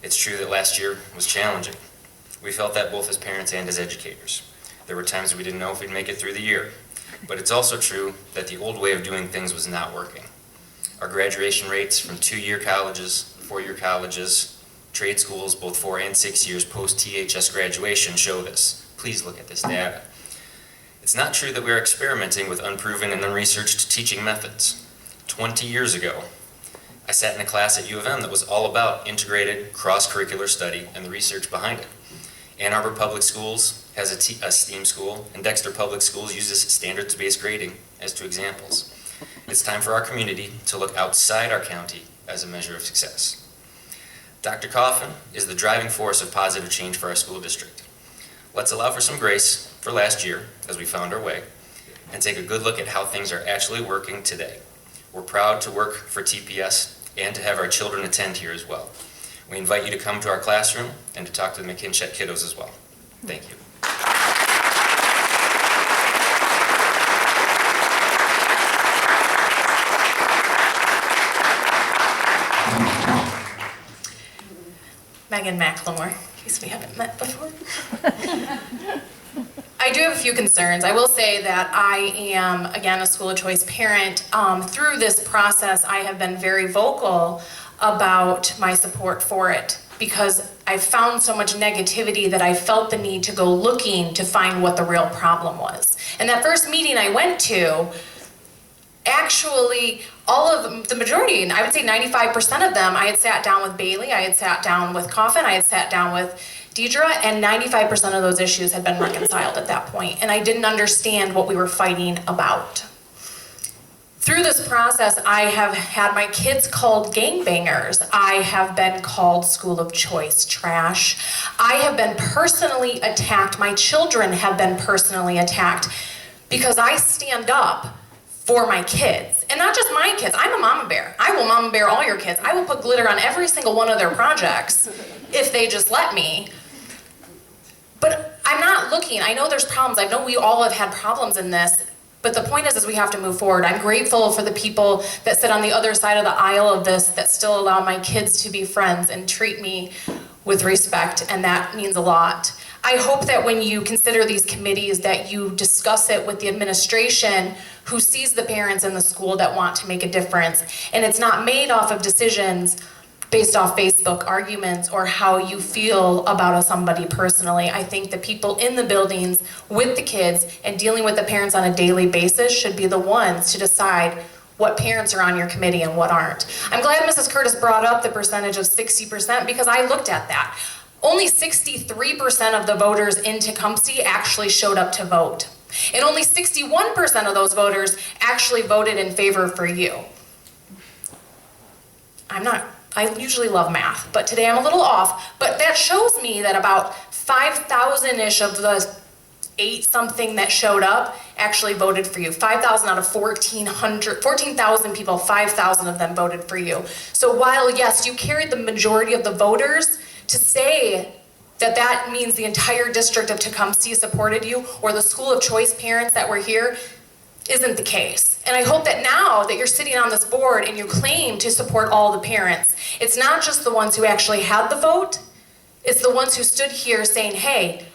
It's true that last year was challenging. We felt that both as parents and as educators. There were times we didn't know if we'd make it through the year. But it's also true that the old way of doing things was not working. Our graduation rates from 2-year colleges, 4-year colleges, trade schools, both 4 and 6 years post-THS graduation show this. Please look at this data. It's not true that we are experimenting with unproven and unresearched teaching methods. 20 years ago, I sat in a class at U of M that was all about integrated cross-curricular study and the research behind it. Ann Arbor Public Schools has a STEAM school, and Dexter Public Schools uses standards-based grading as 2 examples. It's time for our community to look outside our county as a measure of success. Dr. Coffin is the driving force of positive change for our school district. Let's allow for some grace for last year as we found our way, and take a good look at how things are actually working today. We're proud to work for TPS and to have our children attend here as well. We invite you to come to our classroom and to talk to the McKincheck kiddos as well. Thank you. Megan McLemore, in case we haven't met before. I do have a few concerns. I will say that I am, again, a school of choice parent. Through this process, I have been very vocal about my support for it because I found so much negativity that I felt the need to go looking to find what the real problem was. And that first meeting I went to, actually, all of the majority, and I would say 95% of them, I had sat down with Bailey, I had sat down with Coffin, I had sat down with Deidre, and 95% of those issues had been reconciled at that point, and I didn't understand what we were fighting about. Through this process, I have had my kids called gangbangers. I have been called school of choice trash. I have been personally attacked. My children have been personally attacked because I stand up for my kids. And not just my kids, I'm a mama bear. I will mama bear all your kids. I will put glitter on every single one of their projects if they just let me. But I'm not looking, I know there's problems. I know we all have had problems in this, but the point is we have to move forward. I'm grateful for the people that sit on the other side of the aisle of this that still allow my kids to be friends and treat me with respect, and that means a lot. I hope that when you consider these committees that you discuss it with the administration who sees the parents in the school that want to make a difference, and it's not made off of decisions based off Facebook arguments or how you feel about somebody personally. I think the people in the buildings with the kids and dealing with the parents on a daily basis should be the ones to decide what parents are on your committee and what aren't. I'm glad Mrs. Curtis brought up the percentage of 60% because I looked at that. Only 63% of the voters in Tecumseh actually showed up to vote. And only 61% of those voters actually voted in favor for you. I usually love math, but today I'm a little off. But that shows me that about 5,000-ish of the 8-something that showed up actually voted for you. 5,000 out of 14,000 people, 5,000 of them voted for you. So while, yes, you carried the majority of the voters, to say that that means the entire district of Tecumseh supported you or the school of choice parents that were here isn't the case. And I hope that now that you're sitting on this board and you claim to support all the parents, it's not just the ones who actually had the vote, it's the ones who stood here saying, hey,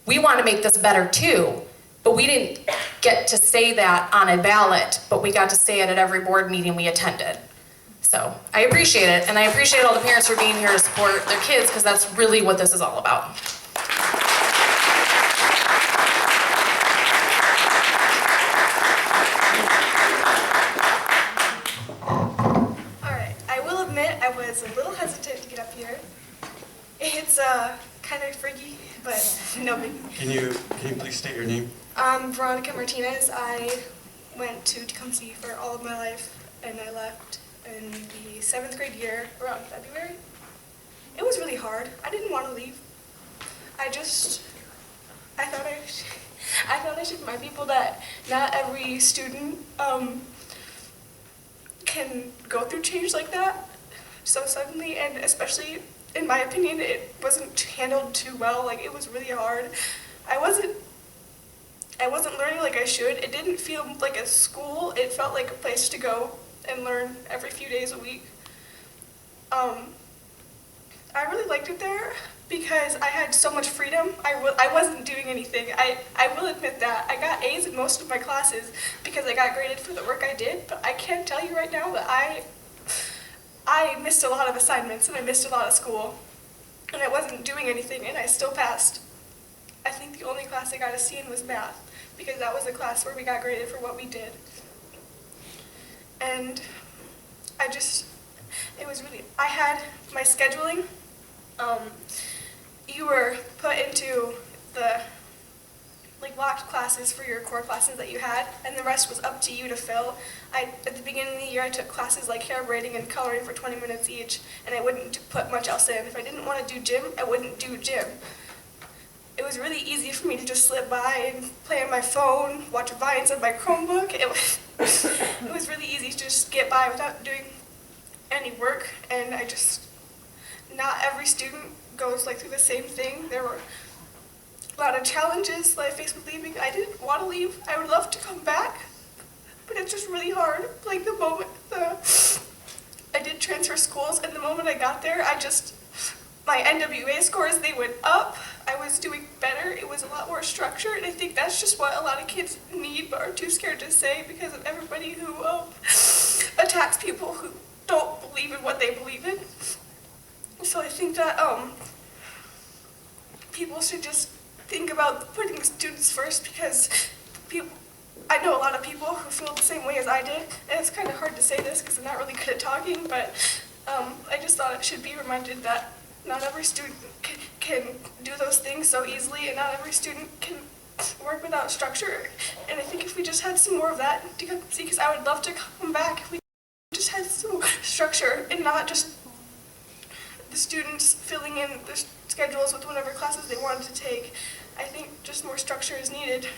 we want to make this better too, but we didn't get to say that on a ballot, but we got to say it at every board meeting we attended. So I appreciate it, and I appreciate all the parents for being here to support their kids because that's really what this is all about. I was a little hesitant to get up here. It's kind of freaky, but no big. Can you please state your name? I'm Veronica Martinez. I went to Tecumseh for all of my life, and I left in the 7th grade year around February. It was really hard. I didn't want to leave. I thought I should remind people that not every student can go through change like that so suddenly, and especially in my opinion, it wasn't handled too well. Like, it was really hard. I wasn't learning like I should. It didn't feel like a school. It felt like a place to go and learn every few days a week. I really liked it there because I had so much freedom. I wasn't doing anything. I will admit that. I got A's in most of my classes because I got graded for the work I did, but I can tell you right now that I missed a lot of assignments and I missed a lot of school. And I wasn't doing anything and I still passed. I think the only class I got a C in was math because that was a class where we got graded for what we did. And I had my scheduling. You were put into the locked classes for your core classes that you had, and the rest was up to you to fill. At the beginning of the year, I took classes like hair braiding and coloring for 20 minutes each, and I wouldn't put much else in. If I didn't want to do gym, I wouldn't do gym. It was really easy for me to just slip by and play on my phone, watch Vines on my Chromebook. It was really easy to just get by without doing any work, and not every student goes through the same thing. There were a lot of challenges that I faced with leaving. I didn't want to leave. I would love to come back, but it's just really hard. Like, the moment I did transfer schools, and the moment I got there, my NWA scores, they went up. I was doing better. It was a lot more structured, and I think that's just what a lot of kids need but are too scared to say because of everybody who attacks people who don't believe in what they believe in. So I think that people should just think about putting students first because I know a lot of people who feel the same way as I did, and it's kind of hard to say this because I'm not really good at talking, but I just thought it should be reminded that not every student can do those things so easily, and not every student can work without structure. And I think if we just had some more of that, because I would love to come back if we just had some structure and not just the students filling in their schedules with whatever classes they wanted to take. I think just more structure is needed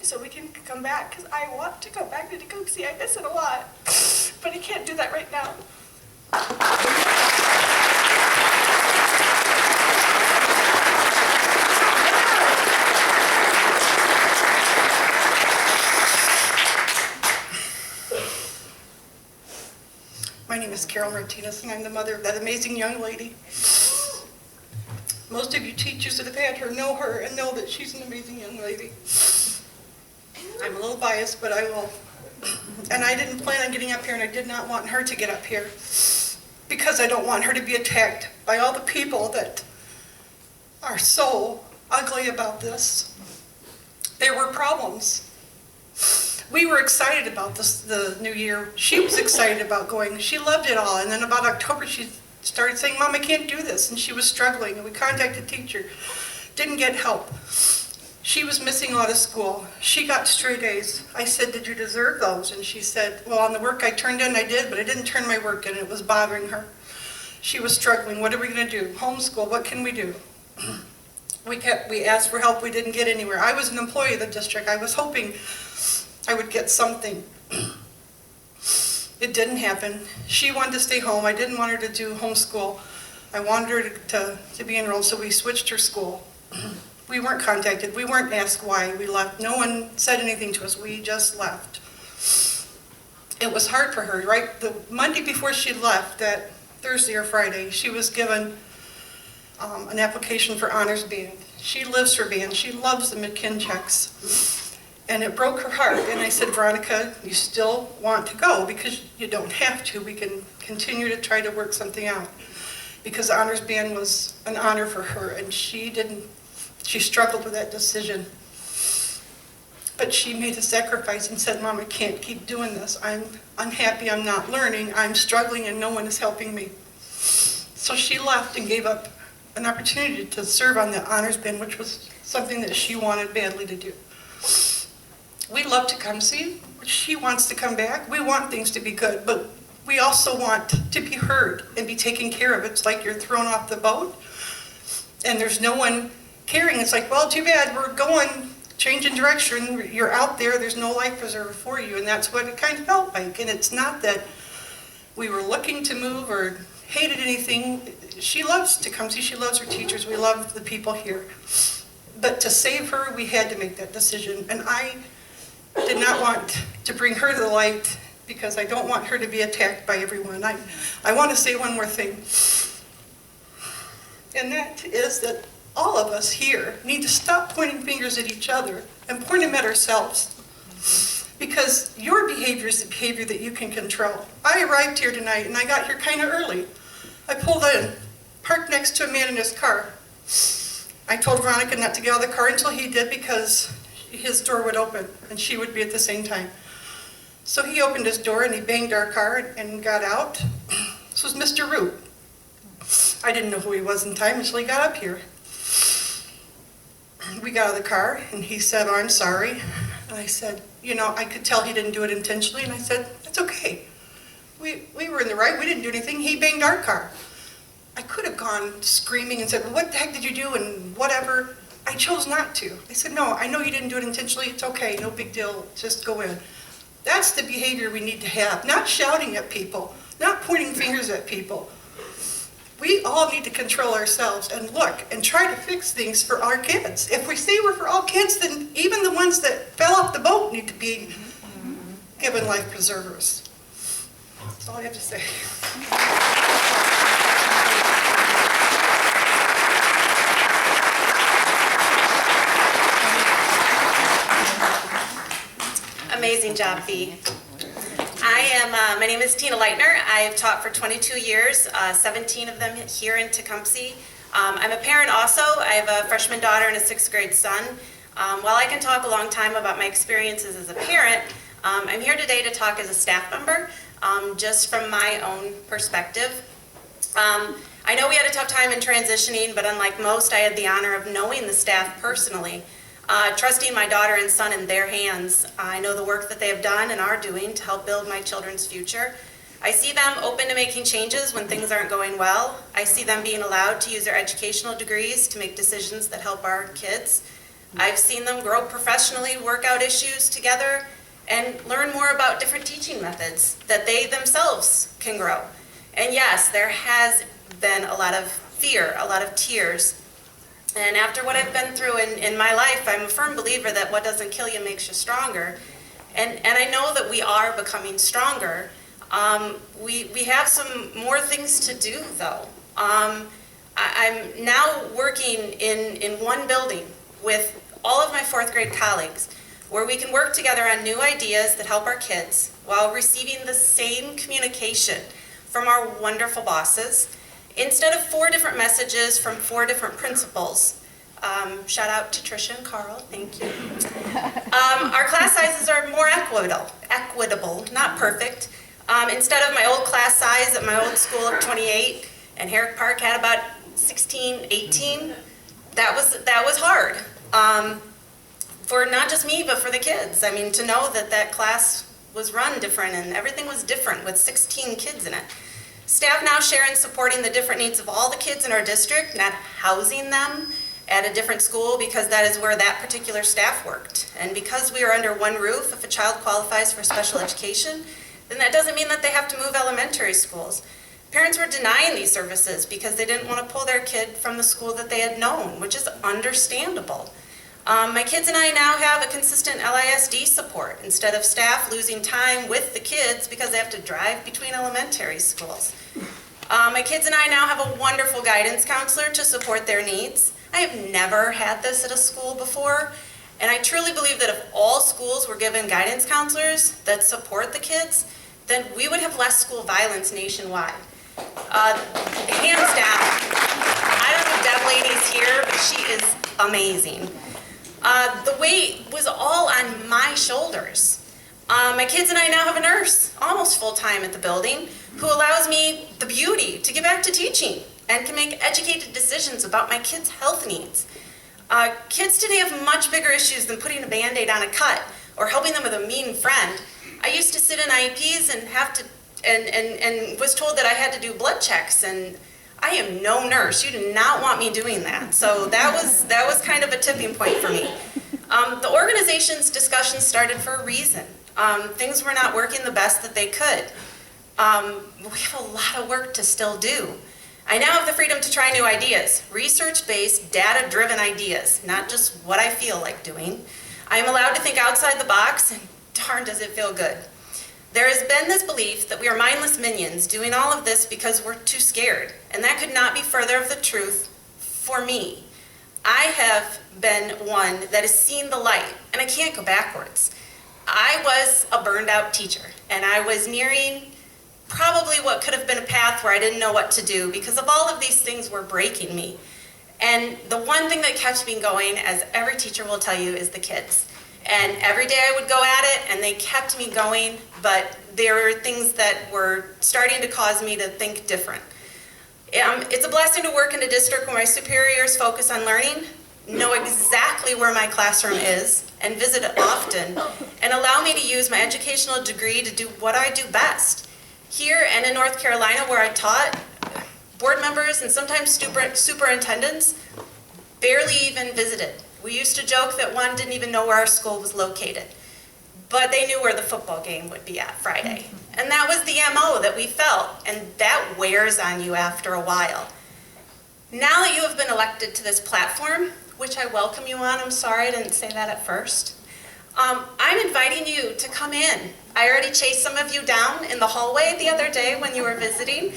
so we can come back, because I want to come back to Tecumseh. I miss it a lot, but I can't do that right now. My name is Carol Martinez, and I'm the mother of that amazing young lady. Most of you teachers that have had her and know that she's an amazing young lady. I'm a little biased, but I will. And I didn't plan on getting up here, and I did not want her to get up here because I don't want her to be attacked by all the people that are so ugly about this. There were problems. We were excited about the new year. She was excited about going. She loved it all. And then about October, she started saying, Mom, I can't do this. And she was struggling. And we contacted the teacher. Didn't get help. She was missing a lot of school. She got straight A's. I said, did you deserve those? And she said, well, on the work I turned in, I did, but I didn't turn my work in. It was bothering her. She was struggling. What are we going to do? Homeschool, what can we do? We asked for help. We didn't get anywhere. I was an employee of the district. I was hoping I would get something. It didn't happen. She wanted to stay home. I didn't want her to do homeschool. I wanted her to be enrolled, so we switched her school. We weren't contacted. We weren't asked why we left. No one said anything to us. We just left. It was hard for her, right? The Monday before she left, that Thursday or Friday, she was given an application for honors band. She lives for band. She loves the McKinchecks. And it broke her heart. And I said, Veronica, you still want to go because you don't have to. We can continue to try to work something out. Because the honors band was an honor for her, and she struggled with that decision. But she made a sacrifice and said, Mom, I can't keep doing this. I'm unhappy, I'm not learning, I'm struggling, and no one is helping me. So she left and gave up an opportunity to serve on the honors band, which was something that she wanted badly to do. We love Tecumseh. She wants to come back. We want things to be good, but we also want to be heard and be taken care of. It's like you're thrown off the boat and there's no one caring. It's like, well, too bad, we're going, changing direction. You're out there, there's no life preserver for you, and that's what it kind of felt like. And it's not that we were looking to move or hated anything. She loves Tecumseh, she loves her teachers, we love the people here. But to save her, we had to make that decision. And I did not want to bring her to the light because I don't want her to be attacked by everyone. I want to say one more thing. And that is that all of us here need to stop pointing fingers at each other and point them at ourselves. Because your behavior is the behavior that you can control. I arrived here tonight and I got here kind of early. I pulled in, parked next to a man in his car. I told Veronica not to get out of the car until he did because his door would open and she would be at the same time. So he opened his door and he banged our car and got out. This was Mr. Root. I didn't know who he was in time until he got up here. We got out of the car and he said, oh, I'm sorry. And I said, you know, I could tell he didn't do it intentionally. And I said, that's okay. We were in the right, we didn't do anything. He banged our car. I could have gone screaming and said, well, what the heck did you do and whatever. I chose not to. I said, no, I know you didn't do it intentionally. It's okay, no big deal, just go in. That's the behavior we need to have, not shouting at people, not pointing fingers at people. We all need to control ourselves and look and try to fix things for our kids. If we say we're for all kids, then even the ones that fell off the boat need to be given life preservers. That's all I have to say. Amazing job, Bea. My name is Tina Leitner. I've taught for 22 years, 17 of them here in Tecumseh. I'm a parent also. I have a freshman daughter and a 6th grade son. While I can talk a long time about my experiences as a parent, I'm here today to talk as a staff member, just from my own perspective. I know we had a tough time in transitioning, but unlike most, I had the honor of knowing the staff personally. Trusting my daughter and son in their hands. I know the work that they have done and are doing to help build my children's future. I see them open to making changes when things aren't going well. I see them being allowed to use their educational degrees to make decisions that help our kids. I've seen them grow professionally, work out issues together, and learn more about different teaching methods that they themselves can grow. And yes, there has been a lot of fear, a lot of tears. And after what I've been through in my life, I'm a firm believer that what doesn't kill you makes you stronger. And I know that we are becoming stronger. We have some more things to do, though. I'm now working in one building with all of my 4th grade colleagues, where we can work together on new ideas that help our kids while receiving the same communication from our wonderful bosses, instead of 4 different messages from 4 different principals. Shout out to Tricia and Carl, thank you. Our class sizes are more equitable, not perfect. Instead of my old class size at my old school of 28, and Herrick Park had about 16, 18, that was hard. For not just me, but for the kids. I mean, to know that that class was run different and everything was different with 16 kids in it. Staff now share in supporting the different needs of all the kids in our district, not housing them at a different school because that is where that particular staff worked. And because we are under one roof, if a child qualifies for special education, then that doesn't mean that they have to move elementary schools. Parents were denying these services because they didn't want to pull their kid from the school that they had known, which is understandable. My kids and I now have a consistent LISD support instead of staff losing time with the kids because they have to drive between elementary schools. My kids and I now have a wonderful guidance counselor to support their needs. I have never had this at a school before, and I truly believe that if all schools were given guidance counselors that support the kids, then we would have less school violence nationwide. Hands down. I don't know if Deb Lady's here, but she is amazing. The weight was all on my shoulders. My kids and I now have a nurse, almost full-time at the building, who allows me the beauty to get back to teaching and can make educated decisions about my kids' health needs. Kids today have much bigger issues than putting a Band-Aid on a cut or helping them with a mean friend. I used to sit in IEPs and have to, and was told that I had to do blood checks, and I am no nurse. You do not want me doing that. So that was kind of a tipping point for me. The organization's discussion started for a reason. Things were not working the best that they could. We have a lot of work to still do. I now have the freedom to try new ideas, research-based, data-driven ideas, not just what I feel like doing. I am allowed to think outside the box, and darn does it feel good. There has been this belief that we are mindless minions doing all of this because we're too scared, and that could not be further of the truth for me. I have been one that has seen the light, and I can't go backwards. I was a burned out teacher, and I was nearing probably what could have been a path where I didn't know what to do because of all of these things were breaking me. And the one thing that kept me going, as every teacher will tell you, is the kids. And every day I would go at it and they kept me going, but there were things that were starting to cause me to think different. It's a blessing to work in a district where my superiors focus on learning, know exactly where my classroom is, and visit it often, and allow me to use my educational degree to do what I do best. Here and in North Carolina, where I taught, board members and sometimes superintendents barely even visited. We used to joke that one didn't even know where our school was located, but they knew where the football game would be at Friday. And that was the MO that we felt, and that wears on you after a while. Now that you have been elected to this platform, which I welcome you on, I'm sorry I didn't say that at first, I'm inviting you to come in. I already chased some of you down in the hallway the other day when you were visiting.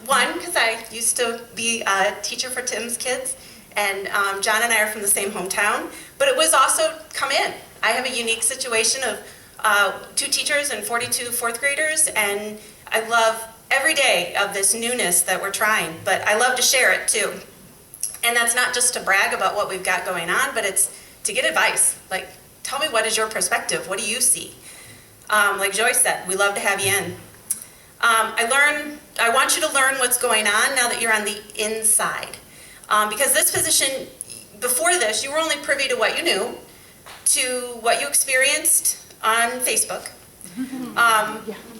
One, because I used to be a teacher for Tim's kids, and John and I are from the same hometown, but it was also come in. I have a unique situation of 2 teachers and 42 fourth graders, and I love every day of this newness that we're trying, but I love to share it too. And that's not just to brag about what we've got going on, but it's to get advice. Like, tell me, what is your perspective? What do you see? Like Joyce said, we love to have you in. I want you to learn what's going on now that you're on the inside. Because this position, before this, you were only privy to what you knew, to what you experienced on Facebook,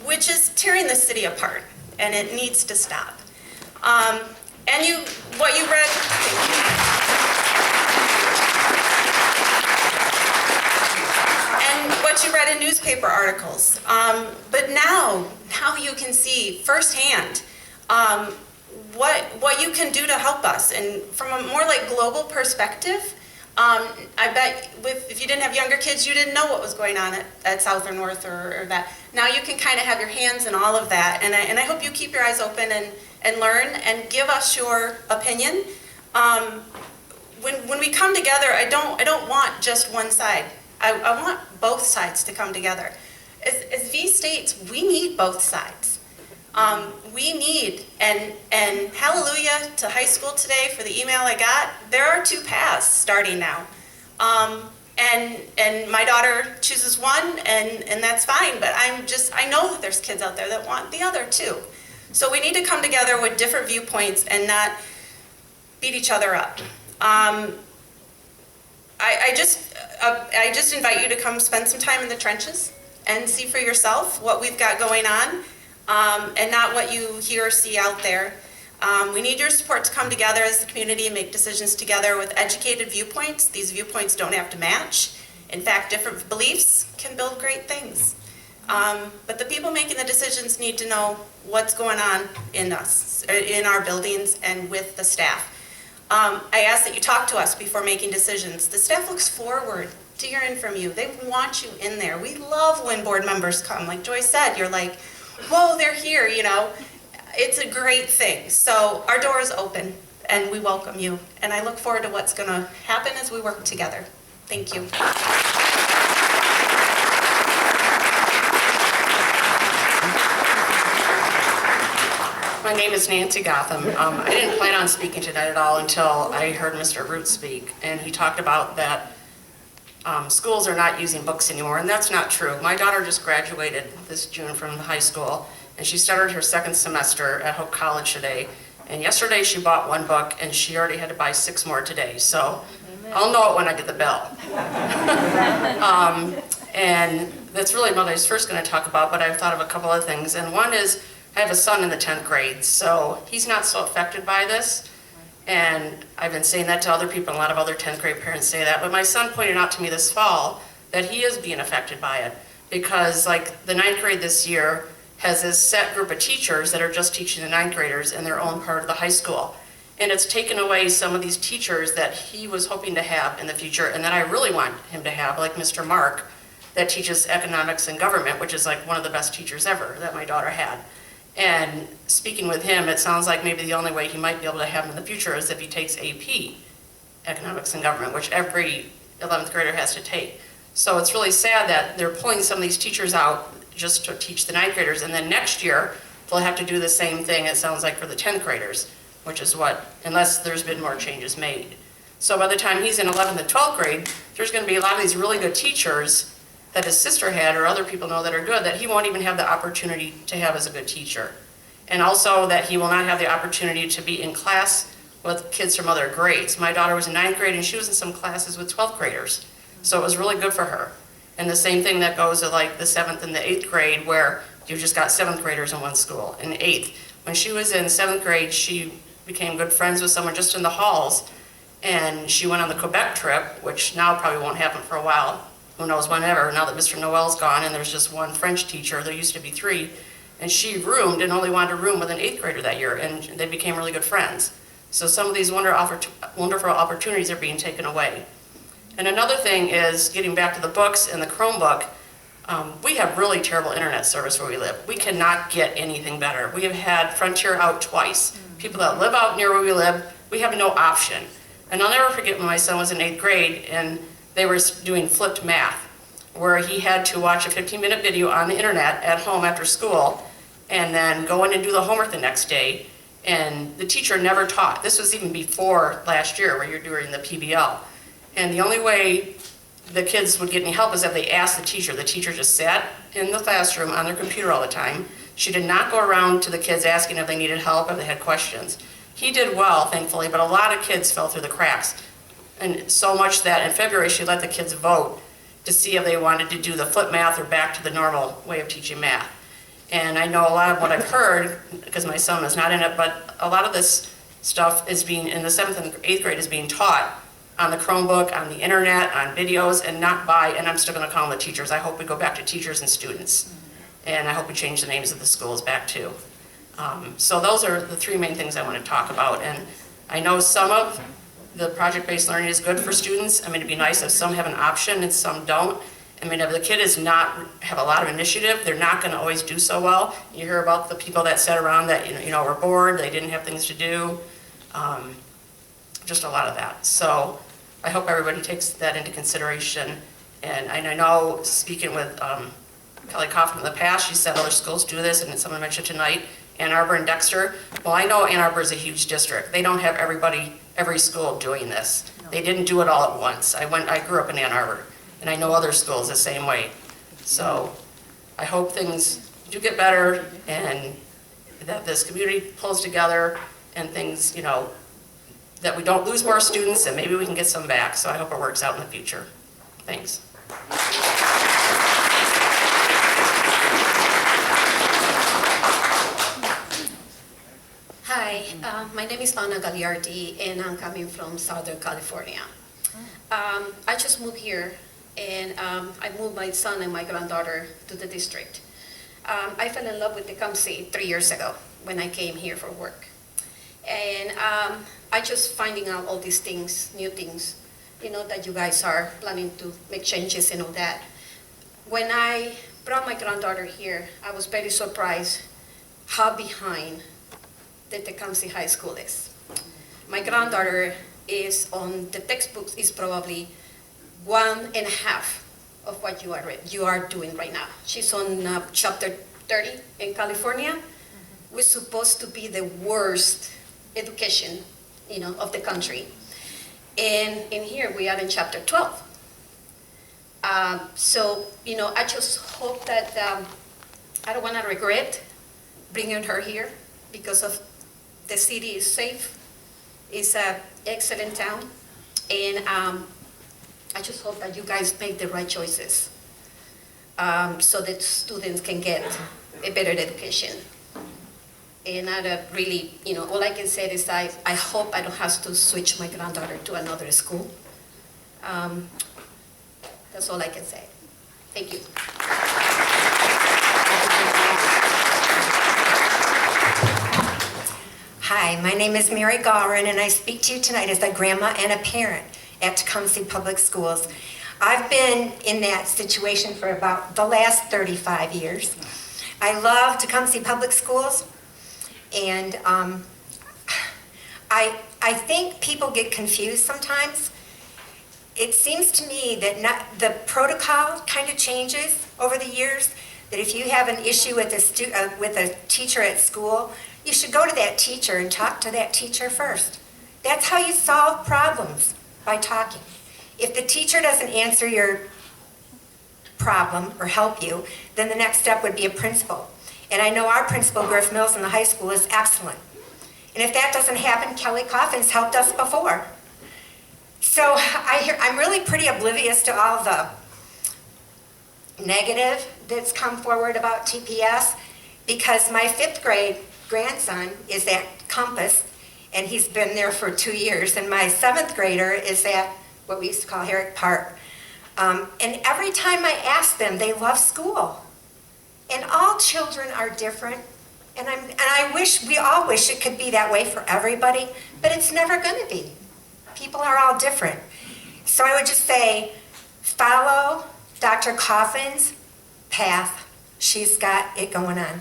which is tearing the city apart, and it needs to stop. And what you read, and what you read in newspaper articles. But now you can see firsthand what you can do to help us. And from a more like global perspective, I bet if you didn't have younger kids, you didn't know what was going on at South or North or that. Now you can kind of have your hands in all of that. And I hope you keep your eyes open and learn and give us your opinion. When we come together, I don't want just one side. I want both sides to come together. As V states, we need both sides. We need, and hallelujah to high school today for the email I got, there are 2 paths starting now. And my daughter chooses one, and that's fine, but I know that there's kids out there that want the other too. So we need to come together with different viewpoints and not beat each other up. I just invite you to come spend some time in the trenches and see for yourself what we've got going on, and not what you hear or see out there. We need your support to come together as a community and make decisions together with educated viewpoints. These viewpoints don't have to match. In fact, different beliefs can build great things. But the people making the decisions need to know what's going on in us, in our buildings, and with the staff. I ask that you talk to us before making decisions. The staff looks forward to hearing from you. They want you in there. We love when board members come. Like Joyce said, you're like, whoa, they're here, you know. It's a great thing. So our door is open, and we welcome you. And I look forward to what's going to happen as we work together. Thank you. My name is Nancy Gotham. I didn't plan on speaking tonight at all until I heard Mr. Root speak, and he talked about that schools are not using books anymore, and that's not true. My daughter just graduated this June from high school, and she started her second semester at Hope College today. And yesterday she bought one book, and she already had to buy 6 more today. So I'll know it when I get the bill. And that's really what I was first going to talk about, but I've thought of a couple of things. And one is I have a son in the 10th grade, so he's not so affected by this. And I've been saying that to other people, and a lot of other 10th grade parents say that. But my son pointed out to me this fall that he is being affected by it. Because like the 9th grade this year has this set group of teachers that are just teaching the 9th graders in their own part of the high school. And it's taken away some of these teachers that he was hoping to have in the future and that I really want him to have, like Mr. Mark, that teaches economics and government, which is like one of the best teachers ever that my daughter had. And speaking with him, it sounds like maybe the only way he might be able to have him in the future is if he takes AP, economics and government, which every 11th grader has to take. So it's really sad that they're pulling some of these teachers out just to teach the 9th graders, and then next year they'll have to do the same thing, it sounds like, for the 10th graders, which is what, unless there's been more changes made. So by the time he's in 11th and 12th grade, there's going to be a lot of these really good teachers that his sister had or other people know that are good that he won't even have the opportunity to have as a good teacher. And also that he will not have the opportunity to be in class with kids from other grades. My daughter was in 9th grade and she was in some classes with 12th graders. So it was really good for her. And the same thing that goes to like the 7th and the 8th grade where you just got 7th graders in one school. In 8th, when she was in 7th grade, she became good friends with someone just in the halls. And she went on the Quebec trip, which now probably won't happen for a while. Who knows whenever, now that Mr. Noel's gone and there's just one French teacher, there used to be 3. And she roomed and only wanted to room with an 8th grader that year, and they became really good friends. So some of these wonderful opportunities are being taken away. And another thing is, getting back to the books and the Chromebook, we have really terrible internet service where we live. We cannot get anything better. We have had Frontier out twice. People that live out near where we live, we have no option. And I'll never forget when my son was in 8th grade and they were doing flipped math, where he had to watch a 15-minute video on the internet at home after school and then go in and do the homework the next day. And the teacher never taught. This was even before last year where you're doing the PBL. And the only way the kids would get any help is if they asked the teacher. The teacher just sat in the classroom on their computer all the time. She did not go around to the kids asking if they needed help, if they had questions. He did well, thankfully, but a lot of kids fell through the cracks. And so much that in February she let the kids vote to see if they wanted to do the flip math or back to the normal way of teaching math. And I know a lot of what I've heard, because my son is not in it, but a lot of this stuff is being, in the 7th and 8th grade, is being taught on the Chromebook, on the internet, on videos, and not by, and I'm still going to call them the teachers. I hope we go back to teachers and students. And I hope we change the names of the schools back too. So those are the 3 main things I want to talk about. And I know some of the project-based learning is good for students. I mean, it'd be nice if some have an option and some don't. I mean, if the kid is not, have a lot of initiative, they're not going to always do so well. You hear about the people that sat around that, were bored, they didn't have things to do. Just a lot of that. So I hope everybody takes that into consideration. And I know, speaking with Kelly Kaufman in the past, she said other schools do this, and someone mentioned tonight, Ann Arbor and Dexter. Well, I know Ann Arbor is a huge district. They don't have every school doing this. They didn't do it all at once. I grew up in Ann Arbor, and I know other schools the same way. So I hope things do get better and that this community pulls together and things, that we don't lose more students and maybe we can get some back. So I hope it works out in the future. Thanks. Hi, my name is Ana Gagliardi, and I'm coming from Southern California. I just moved here, and I moved my son and my granddaughter to the district. I fell in love with Tecumseh 3 years ago when I came here for work. And I just finding out all these things, new things, that you guys are planning to make changes and all that. When I brought my granddaughter here, I was very surprised how behind the Tecumseh High School is. My granddaughter is on the textbooks is probably 1.5 of what you are doing right now. She's on chapter 30 in California. We're supposed to be the worst education, of the country. And in here we are in chapter 12. So, I just hope that I don't want to regret bringing her here because of the city is safe. It's an excellent town. And I just hope that you guys make the right choices so that students can get a better education. And I really, all I can say is I hope I don't have to switch my granddaughter to another school. That's all I can say. Thank you. Hi, my name is Mary Gallren, and I speak to you tonight as a grandma and a parent at Tecumseh Public Schools. I've been in that situation for about the last 35 years. I love Tecumseh Public Schools, and I think people get confused sometimes. It seems to me that the protocol kind of changes over the years, that if you have an issue with a teacher at school, you should go to that teacher and talk to that teacher first. That's how you solve problems, by talking. If the teacher doesn't answer your problem or help you, then the next step would be a principal. And I know our principal, Griff Mills, in the high school is excellent. And if that doesn't happen, Kelly Coffin's helped us before. So I'm really pretty oblivious to all the negative that's come forward about TPS, because my 5th grade grandson is at Compass, and he's been there for 2 years, and my 7th grader is at what we used to call Herrick Park. And every time I ask them, they love school. And all children are different, and we all wish it could be that way for everybody, but it's never going to be. People are all different. So I would just say, follow Dr. Coffin's path. She's got it going on.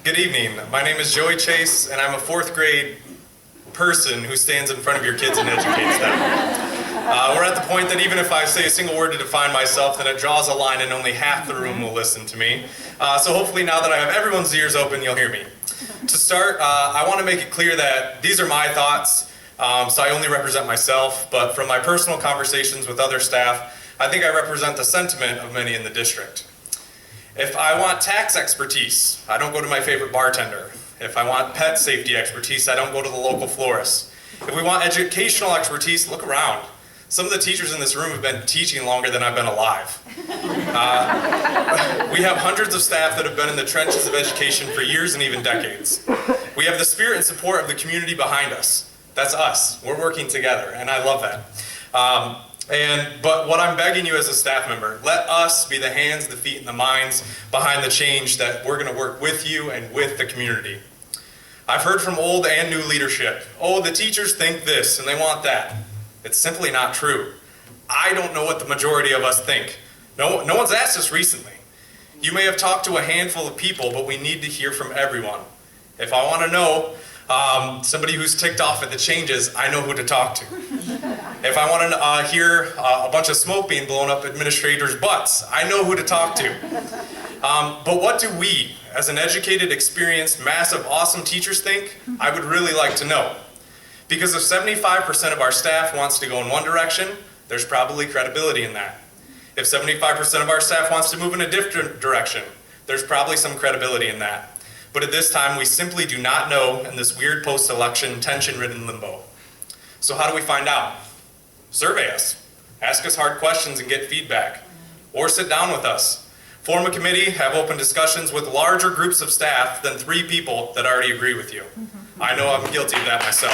Good evening. My name is Joey Chase, and I'm a 4th grade person who stands in front of your kids and educates them. We're at the point that even if I say a single word to define myself, then it draws a line and only half the room will listen to me. So hopefully now that I have everyone's ears open, you'll hear me. To start, I want to make it clear that these are my thoughts, so I only represent myself, but from my personal conversations with other staff, I think I represent the sentiment of many in the district. If I want tax expertise, I don't go to my favorite bartender. If I want pet safety expertise, I don't go to the local florist. If we want educational expertise, look around. Some of the teachers in this room have been teaching longer than I've been alive. We have hundreds of staff that have been in the trenches of education for years and even decades. We have the spirit and support of the community behind us. That's us. We're working together, and I love that. But what I'm begging you as a staff member, let us be the hands, the feet, and the minds behind the change that we're going to work with you and with the community. I've heard from old and new leadership, oh, the teachers think this and they want that. It's simply not true. I don't know what the majority of us think. No one's asked us recently. You may have talked to a handful of people, but we need to hear from everyone. If I want to know somebody who's ticked off at the changes, I know who to talk to. If I want to hear a bunch of smoke being blown up administrators' butts, I know who to talk to. But what do we, as an educated, experienced, massive, awesome teachers think? I would really like to know. Because if 75% of our staff wants to go in one direction, there's probably credibility in that. If 75% of our staff wants to move in a different direction, there's probably some credibility in that. But at this time, we simply do not know in this weird post-election, tension-ridden limbo. So how do we find out? Survey us. Ask us hard questions and get feedback. Or sit down with us. Form a committee, have open discussions with larger groups of staff than 3 people that already agree with you. I know I'm guilty of that myself.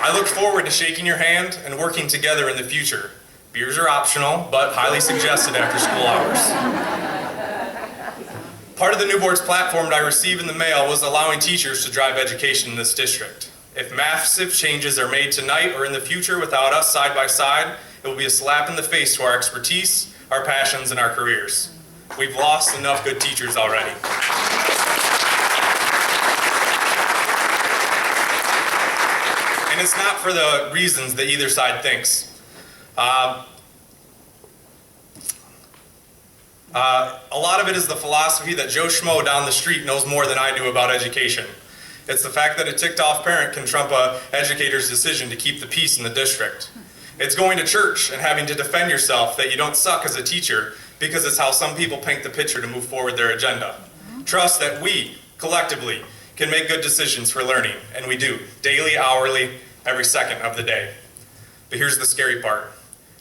I look forward to shaking your hand and working together in the future. Beers are optional, but highly suggested after school hours. Part of the new board's platform that I received in the mail was allowing teachers to drive education in this district. If massive changes are made tonight or in the future without us side by side, it will be a slap in the face to our expertise, our passions, and our careers. We've lost enough good teachers already. And it's not for the reasons that either side thinks. A lot of it is the philosophy that Joe Schmo down the street knows more than I do about education. It's the fact that a ticked-off parent can trump an educator's decision to keep the peace in the district. It's going to church and having to defend yourself that you don't suck as a teacher because it's how some people paint the picture to move forward their agenda. Trust that we, collectively, can make good decisions for learning, and we do, daily, hourly, every second of the day. But here's the scary part.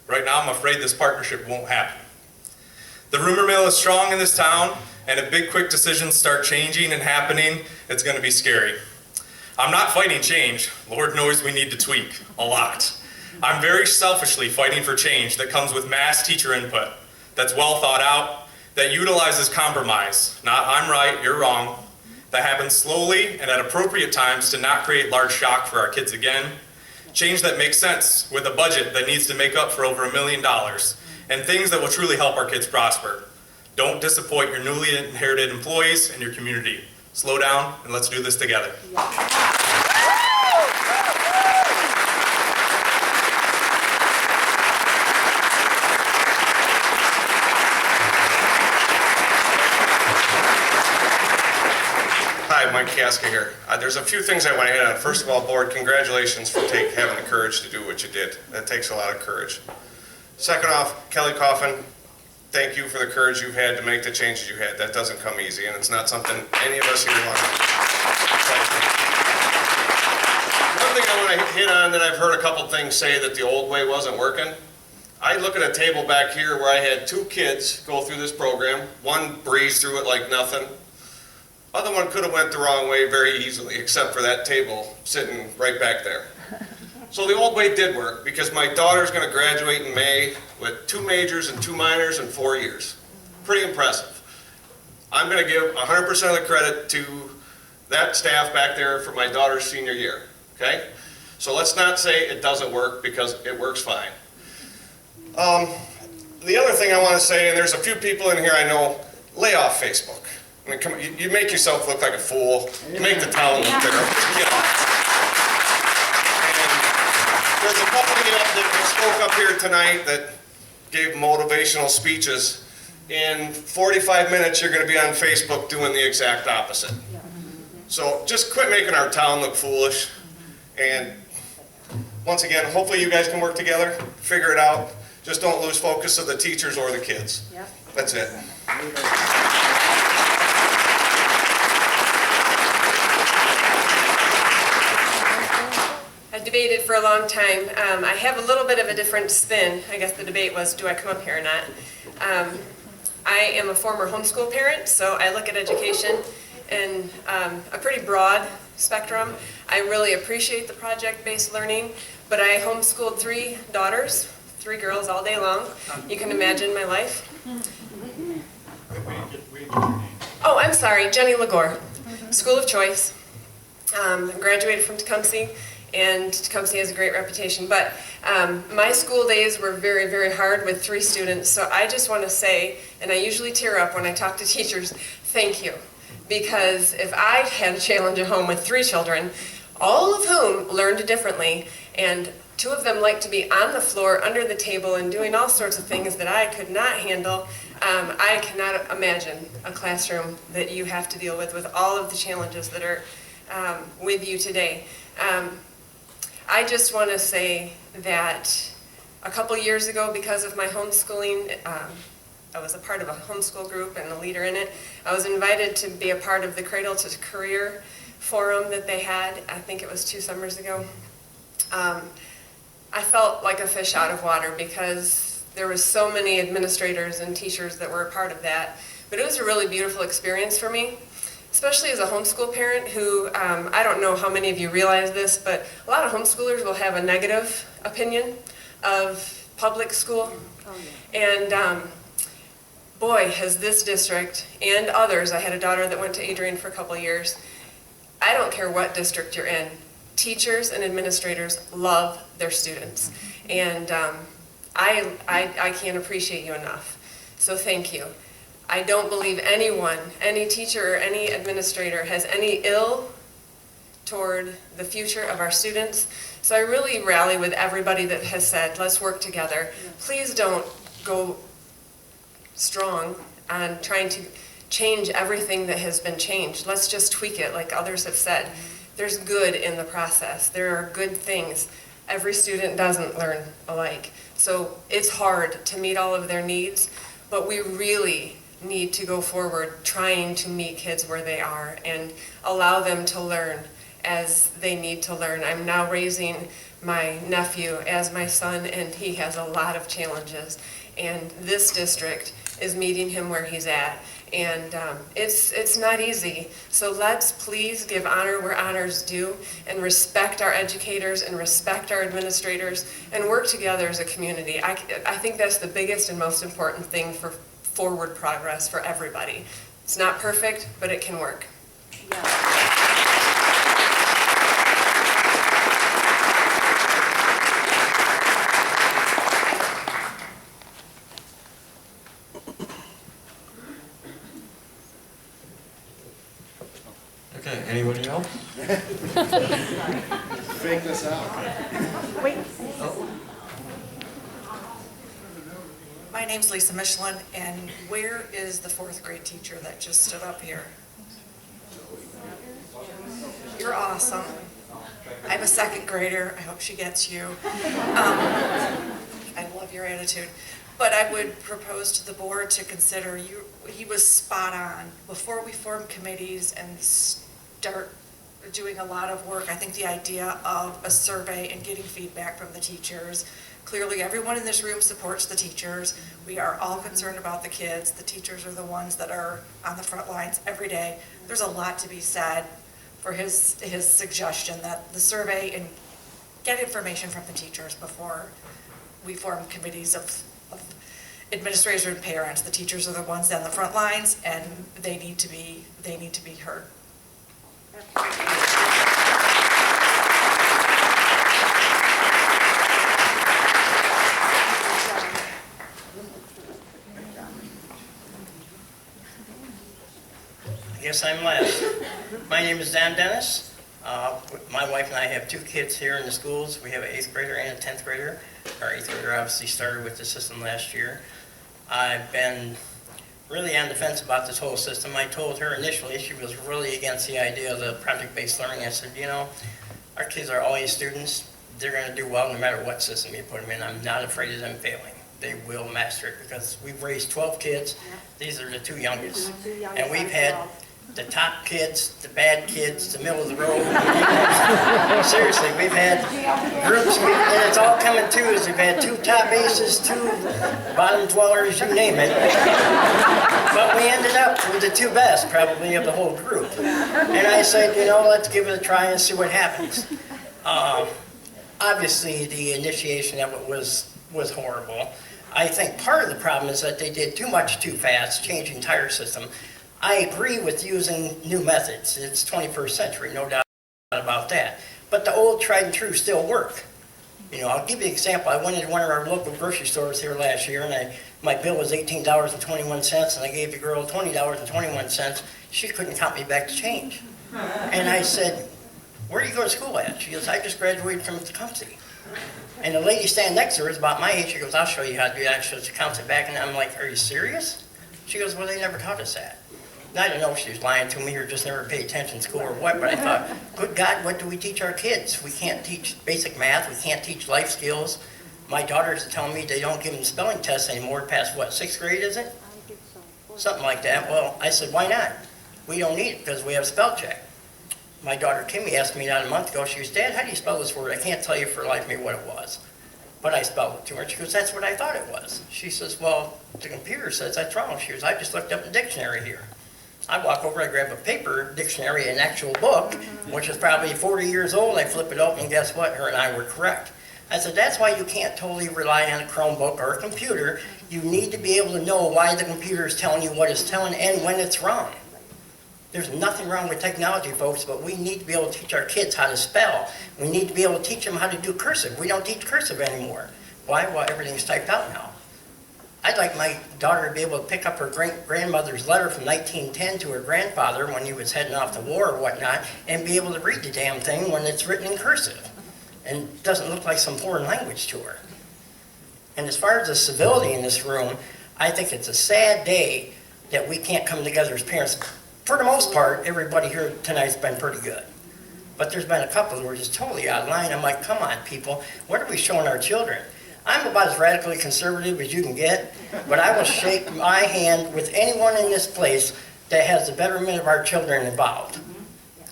Right now, I'm afraid this partnership won't happen. The rumor mill is strong in this town, and if big, quick decisions start changing and happening, it's going to be scary. I'm not fighting change. Lord knows we need to tweak a lot. I'm very selfishly fighting for change that comes with mass teacher input, that's well thought out, that utilizes compromise, not I'm right, you're wrong, that happens slowly and at appropriate times to not create large shock for our kids again, change that makes sense with a budget that needs to make up for over $1 million, and things that will truly help our kids prosper. Don't disappoint your newly inherited employees and your community. Slow down and let's do this together. Hi, Mike Kaska here. There's a few things I want to hit on. First of all, board, congratulations for having the courage to do what you did. That takes a lot of courage. Second off, Kelly Coffin, thank you for the courage you've had to make the changes you had. That doesn't come easy, and it's not something any of us here want to do. One thing I want to hit on that I've heard a couple things say that the old way wasn't working. I look at a table back here where I had 2 kids go through this program. One breezed through it like nothing. Other one could have went the wrong way very easily, except for that table sitting right back there. So the old way did work, because my daughter's going to graduate in May with 2 majors and 2 minors in 4 years. Pretty impressive. I'm going to give 100% of the credit to that staff back there for my daughter's senior year, okay? So let's not say it doesn't work, because it works fine. The other thing I want to say, and there's a few people in here I know, lay off Facebook. I mean, come on, you make yourself look like a fool. You make the town look terrible. You know. And there's a couple of you that spoke up here tonight that gave motivational speeches. In 45 minutes, you're going to be on Facebook doing the exact opposite. So just quit making our town look foolish. And once again, hopefully you guys can work together, figure it out. Just don't lose focus of the teachers or the kids. That's it. I debated for a long time. I have a little bit of a different spin. I guess the debate was, do I come up here or not? I am a former homeschool parent, so I look at education in a pretty broad spectrum. I really appreciate the project-based learning, but I homeschooled 3 daughters, 3 girls all day long. You can imagine my life. Oh, I'm sorry, Jenny Lagore, School of Choice. Graduated from Tecumseh, and Tecumseh has a great reputation. But my school days were very, very hard with 3 students, so I just want to say, and I usually tear up when I talk to teachers, thank you. Because if I had a challenge at home with 3 children, all of whom learned differently, and 2 of them liked to be on the floor, under the table, and doing all sorts of things that I could not handle, I cannot imagine a classroom that you have to deal with all of the challenges that are with you today. I just want to say that a couple years ago, because of my homeschooling, I was a part of a homeschool group and a leader in it. I was invited to be a part of the Cradle to Career forum that they had. I think it was 2 summers ago. I felt like a fish out of water because there were so many administrators and teachers that were a part of that. But it was a really beautiful experience for me, especially as a homeschool parent who, I don't know how many of you realize this, but a lot of homeschoolers will have a negative opinion of public school. And boy, has this district and others, I had a daughter that went to Adrian for a couple of years, I don't care what district you're in, teachers and administrators love their students. And I can't appreciate you enough. So thank you. I don't believe anyone, any teacher or any administrator has any ill toward the future of our students. So I really rally with everybody that has said, let's work together. Please don't go strong on trying to change everything that has been changed. Let's just tweak it, like others have said. There's good in the process. There are good things. Every student doesn't learn alike. So it's hard to meet all of their needs, but we really need to go forward trying to meet kids where they are and allow them to learn as they need to learn. I'm now raising my nephew as my son, and he has a lot of challenges. And this district is meeting him where he's at. And it's not easy. So let's please give honor where honor's due and respect our educators and respect our administrators and work together as a community. I think that's the biggest and most important thing for forward progress for everybody. It's not perfect, but it can work. Okay, anybody else? Fake this out. Wait. My name's Lisa Michelin, and where is the fourth grade teacher that just stood up here? You're awesome. I have a second grader. I hope she gets you. I love your attitude. But I would propose to the board to consider you. He was spot on. Before we form committees and start doing a lot of work, I think the idea of a survey and getting feedback from the teachers. Clearly, everyone in this room supports the teachers. We are all concerned about the kids. The teachers are the ones that are on the front lines every day. There's a lot to be said for his suggestion that the survey and get information from the teachers before we form committees of administrators and parents. The teachers are the ones on the front lines, and they need to be heard. I guess I'm last. My name is Don Dennis. My wife and I have two kids here in the schools. We have an 8th grader and a 10th grader. Our 8th grader obviously started with the system last year. I've been really on the fence about this whole system. I told her initially she was really against the idea of the project-based learning. I said, you know, our kids are all A students. They're going to do well no matter what system you put them in. I'm not afraid of them failing. They will master it because we've raised 12 kids. These are the two youngest. And we've had the top kids, the bad kids, the middle of the road. Seriously, we've had groups, and it's all coming to is we've had 2 top aces, 2 bottom dwellers, you name it. But we ended up with the 2 best, probably, of the whole group. And I said, you know, let's give it a try and see what happens. Obviously, the initiation of it was horrible. I think part of the problem is that they did too much too fast, changing entire system. I agree with using new methods. It's 21st century, no doubt about that. But the old tried and true still work. You know, I'll give you an example. I went into one of our local grocery stores here last year, and my bill was $18.21, and I gave the girl $20.21. She couldn't count me back to change. And I said, where do you go to school at? She goes, I just graduated from Tecumseh. And the lady standing next to her is about my age. She goes, I'll show you how to do that. She counts it back, and I'm like, are you serious? She goes, well, they never taught us that. And I don't know if she was lying to me or just never paid attention in school or what, but I thought, good God, what do we teach our kids? We can't teach basic math. We can't teach life skills. My daughters are telling me they don't give them spelling tests anymore past, what, 6th grade, is it? Something like that. Well, I said, why not? We don't need it because we have spell check. My daughter Kimmy asked me not a month ago, she goes, Dad, how do you spell this word? I can't tell you for life me what it was. But I spelled it to her. She goes, that's what I thought it was. She says, well, the computer says that's wrong. She goes, I just looked up the dictionary here. I walk over, I grab a paper dictionary, an actual book, which is probably 40 years old. I flip it open, and guess what? Her and I were correct. I said, that's why you can't totally rely on a Chromebook or a computer. You need to be able to know why the computer is telling you what it's telling and when it's wrong. There's nothing wrong with technology, folks, but we need to be able to teach our kids how to spell. We need to be able to teach them how to do cursive. We don't teach cursive anymore. Why? Well, everything's typed out now. I'd like my daughter to be able to pick up her grandmother's letter from 1910 to her grandfather when he was heading off to war or whatnot, and be able to read the damn thing when it's written in cursive and doesn't look like some foreign language to her. And as far as the civility in this room, I think it's a sad day that we can't come together as parents. For the most part, everybody here tonight's been pretty good. But there's been a couple who were just totally out of line. I'm like, come on, people, what are we showing our children? I'm about as radically conservative as you can get, but I will shake my hand with anyone in this place that has the betterment of our children involved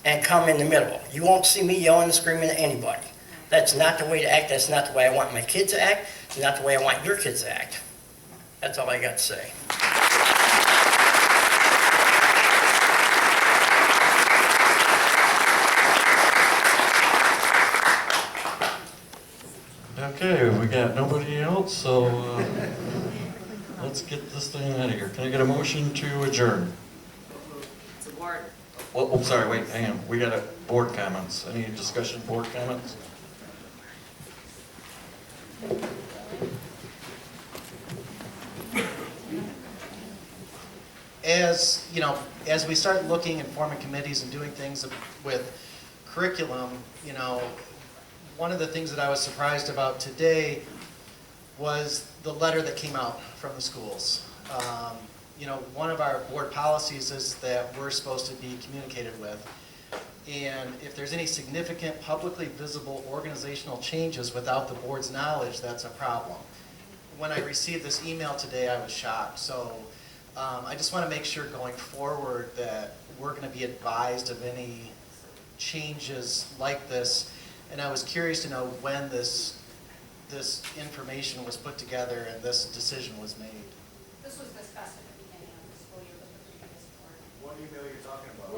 and come in the middle. You won't see me yelling and screaming at anybody. That's not the way to act. That's not the way I want my kids to act. It's not the way I want your kids to act. That's all I got to say. Okay, we got nobody else, so let's get this thing out of here. Can I get a motion to adjourn? Support. Well, oh, sorry, wait, hang on. We got a board comments. Any discussion, board comments? As, you know, as we start looking and forming committees and doing things with curriculum, you know, one of the things that I was surprised about today was the letter that came out from the schools. You know, one of our board policies is that we're supposed to be communicated with. And if there's any significant publicly visible organizational changes without the board's knowledge, that's a problem. When I received this email today, I was shocked. So I just want to make sure going forward that we're going to be advised of any changes like this. And I was curious to know when this information was put together and this decision was made. This was discussed at the beginning of the school year with the previous board. What email are you talking about?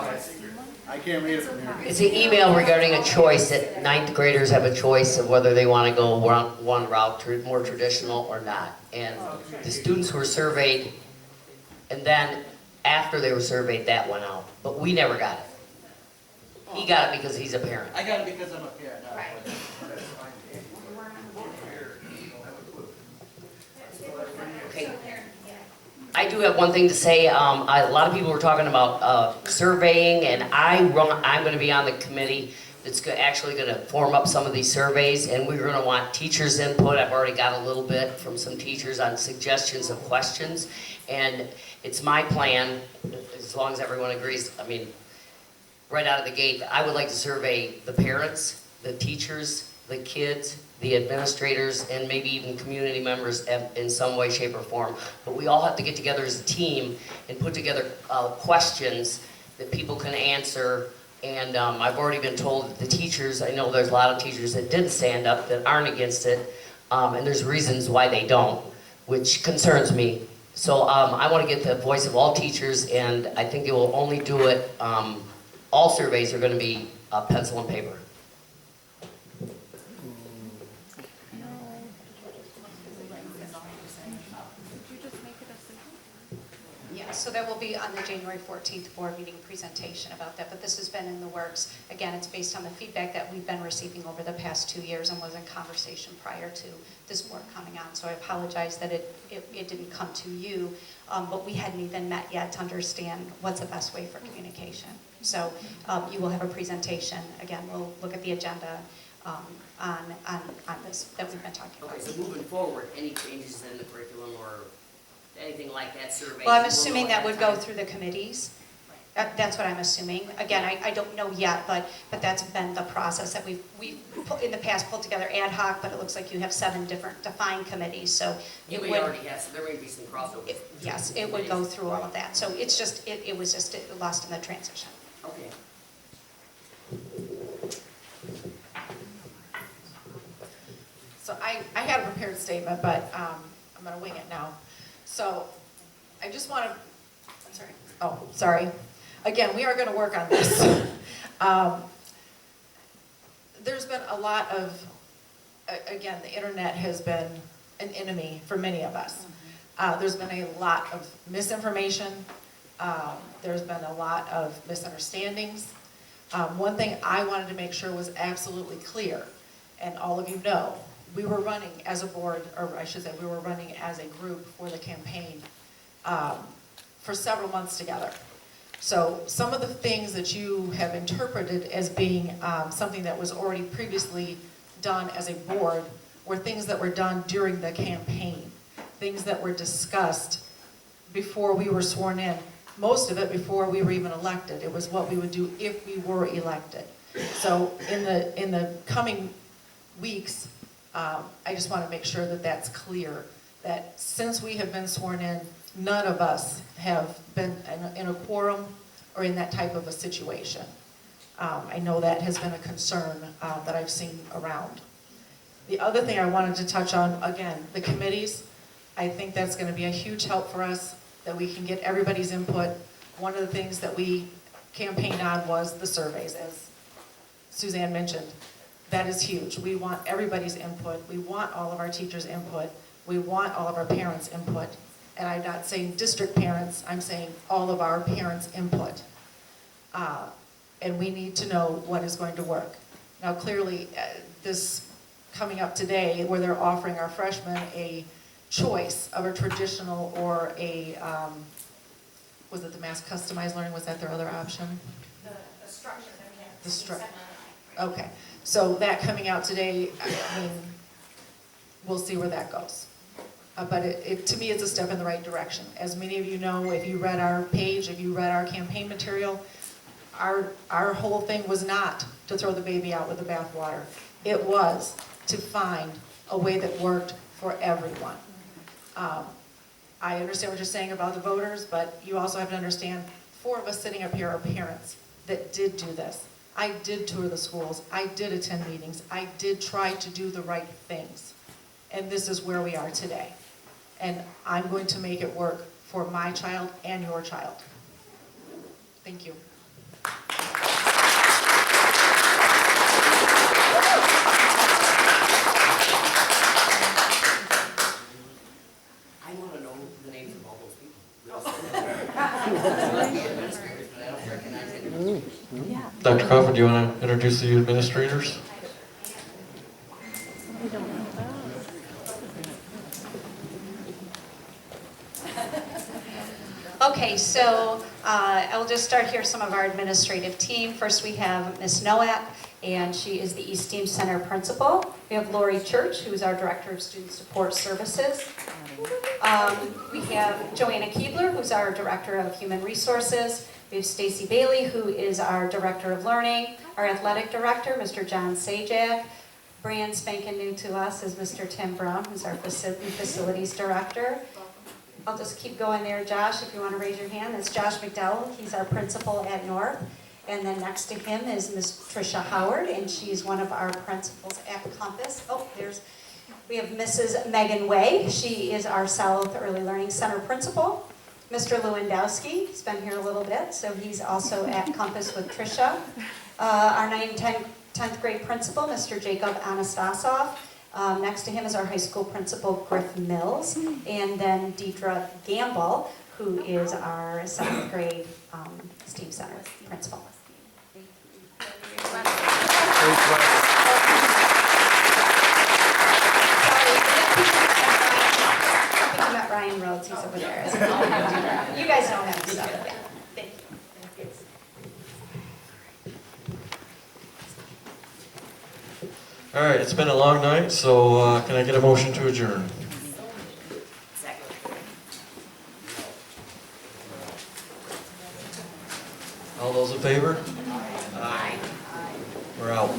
What is it? I can't read it from here. It's an email regarding a choice, that ninth graders have a choice of whether they want to go one route, more traditional or not. And the students were surveyed, and then after they were surveyed, that went out. But we never got it. He got it because he's a parent. I got it because I'm a parent. Right. Okay. I do have one thing to say. A lot of people were talking about surveying, and I'm going to be on the committee that's actually going to form up some of these surveys, and we're going to want teachers' input. I've already got a little bit from some teachers on suggestions of questions, and it's my plan, as long as everyone agrees, I mean, right out of the gate, I would like to survey the parents, the teachers, the kids, the administrators, and maybe even community members in some way, shape, or form. But we all have to get together as a team and put together questions that people can answer. And I've already been told that the teachers, I know there's a lot of teachers that didn't stand up, that aren't against it, and there's reasons why they don't, which concerns me. So I want to get the voice of all teachers, and I think they will only do it, all surveys are going to be pencil and paper. Yeah, so that will be on the January 14th board meeting presentation about that, but this has been in the works. Again, it's based on the feedback that we've been receiving over the past 2 years and was in conversation prior to this board coming on. So I apologize that it didn't come to you, but we hadn't even met yet to understand what's the best way for communication. So you will have a presentation. Again, we'll look at the agenda on this that we've been talking about. Okay, so moving forward, any changes in the curriculum or anything like that, survey? Well, I'm assuming that would go through the committees. That's what I'm assuming. Again, I don't know yet, but that's been the process that we've in the past pulled together ad hoc, but it looks like you have 7 different defined committees, so You may already have, so there may be some crossover. yes, it would go through all of that. So it's just, it was just lost in the transition. Okay. So I had a prepared statement, but I'm going to wing it now. So I just want to, I'm sorry. Oh, sorry. Again, we are going to work on this. There's been a lot of, again, the internet has been an enemy for many of us. There's been a lot of misinformation. There's been a lot of misunderstandings. One thing I wanted to make sure was absolutely clear, and all of you know, we were running as a board, or I should say we were running as a group for the campaign for several months together. So some of the things that you have interpreted as being something that was already previously done as a board were things that were done during the campaign. things that were discussed before we were sworn in. Most of it before we were even elected. It was what we would do if we were elected. So in the coming weeks, I just want to make sure that that's clear, that since we have been sworn in, none of us have been in a quorum or in that type of a situation. I know that has been a concern that I've seen around. The other thing I wanted to touch on, again, the committees. I think that's going to be a huge help for us, that we can get everybody's input. One of the things that we campaigned on was the surveys, as Suzanne mentioned. That is huge. We want everybody's input. We want all of our teachers' input. We want all of our parents' input. And I'm not saying district parents, I'm saying all of our parents' input. And we need to know what is going to work. Now clearly, this coming up today, where they're offering our freshmen a choice of a traditional or a, was it the mass customized learning? Was that their other option? The structure. The structure. Okay, so that coming out today, I mean, we'll see where that goes. But it, to me, it's a step in the right direction. As many of you know, if you read our page, if you read our campaign material, our whole thing was not to throw the baby out with the bathwater. It was to find a way that worked for everyone. I understand what you're saying about the voters, but you also have to understand, 4 of us sitting up here are parents that did do this. I did tour the schools. I did attend meetings. I did try to do the right things. And this is where we are today. And I'm going to make it work for my child and your child. Thank you. I want to know the names of all those people. Dr. Crawford, do you want to introduce the administrators? Okay, so I'll just start here, some of our administrative team. First we have Ms. Nowak, and she is the East Team Center Principal. We have Lori Church, who's our Director of Student Support Services. We have Joanna Keebler, who's our Director of Human Resources. We have Stacy Bailey, who is our Director of Learning. Our Athletic Director, Mr. John Sajak. Brand spanking new to us is Mr. Tim Brown, who's our Facilities Director. I'll just keep going there, Josh, if you want to raise your hand. That's Josh McDowell. He's our principal at North. And then next to him is Ms. Tricia Howard, and she's one of our principals at Compass. We have Mrs. Megan Way. She is our South Early Learning Center principal. Mr. Lewandowski, he's been here a little bit, so he's also at Compass with Tricia. Our 9th and 10th grade principal, Mr. Jacob Anastasov. Next to him is our high school principal, Griff Mills, and then Deidre Gamble, who is our 7th grade STEAM Center principal. I met Ryan Rhodes, he's over there. You guys know him, so yeah. Thank you. All right, it's been a long night, so can I get a motion to adjourn? All those in favor? Aye. We're out.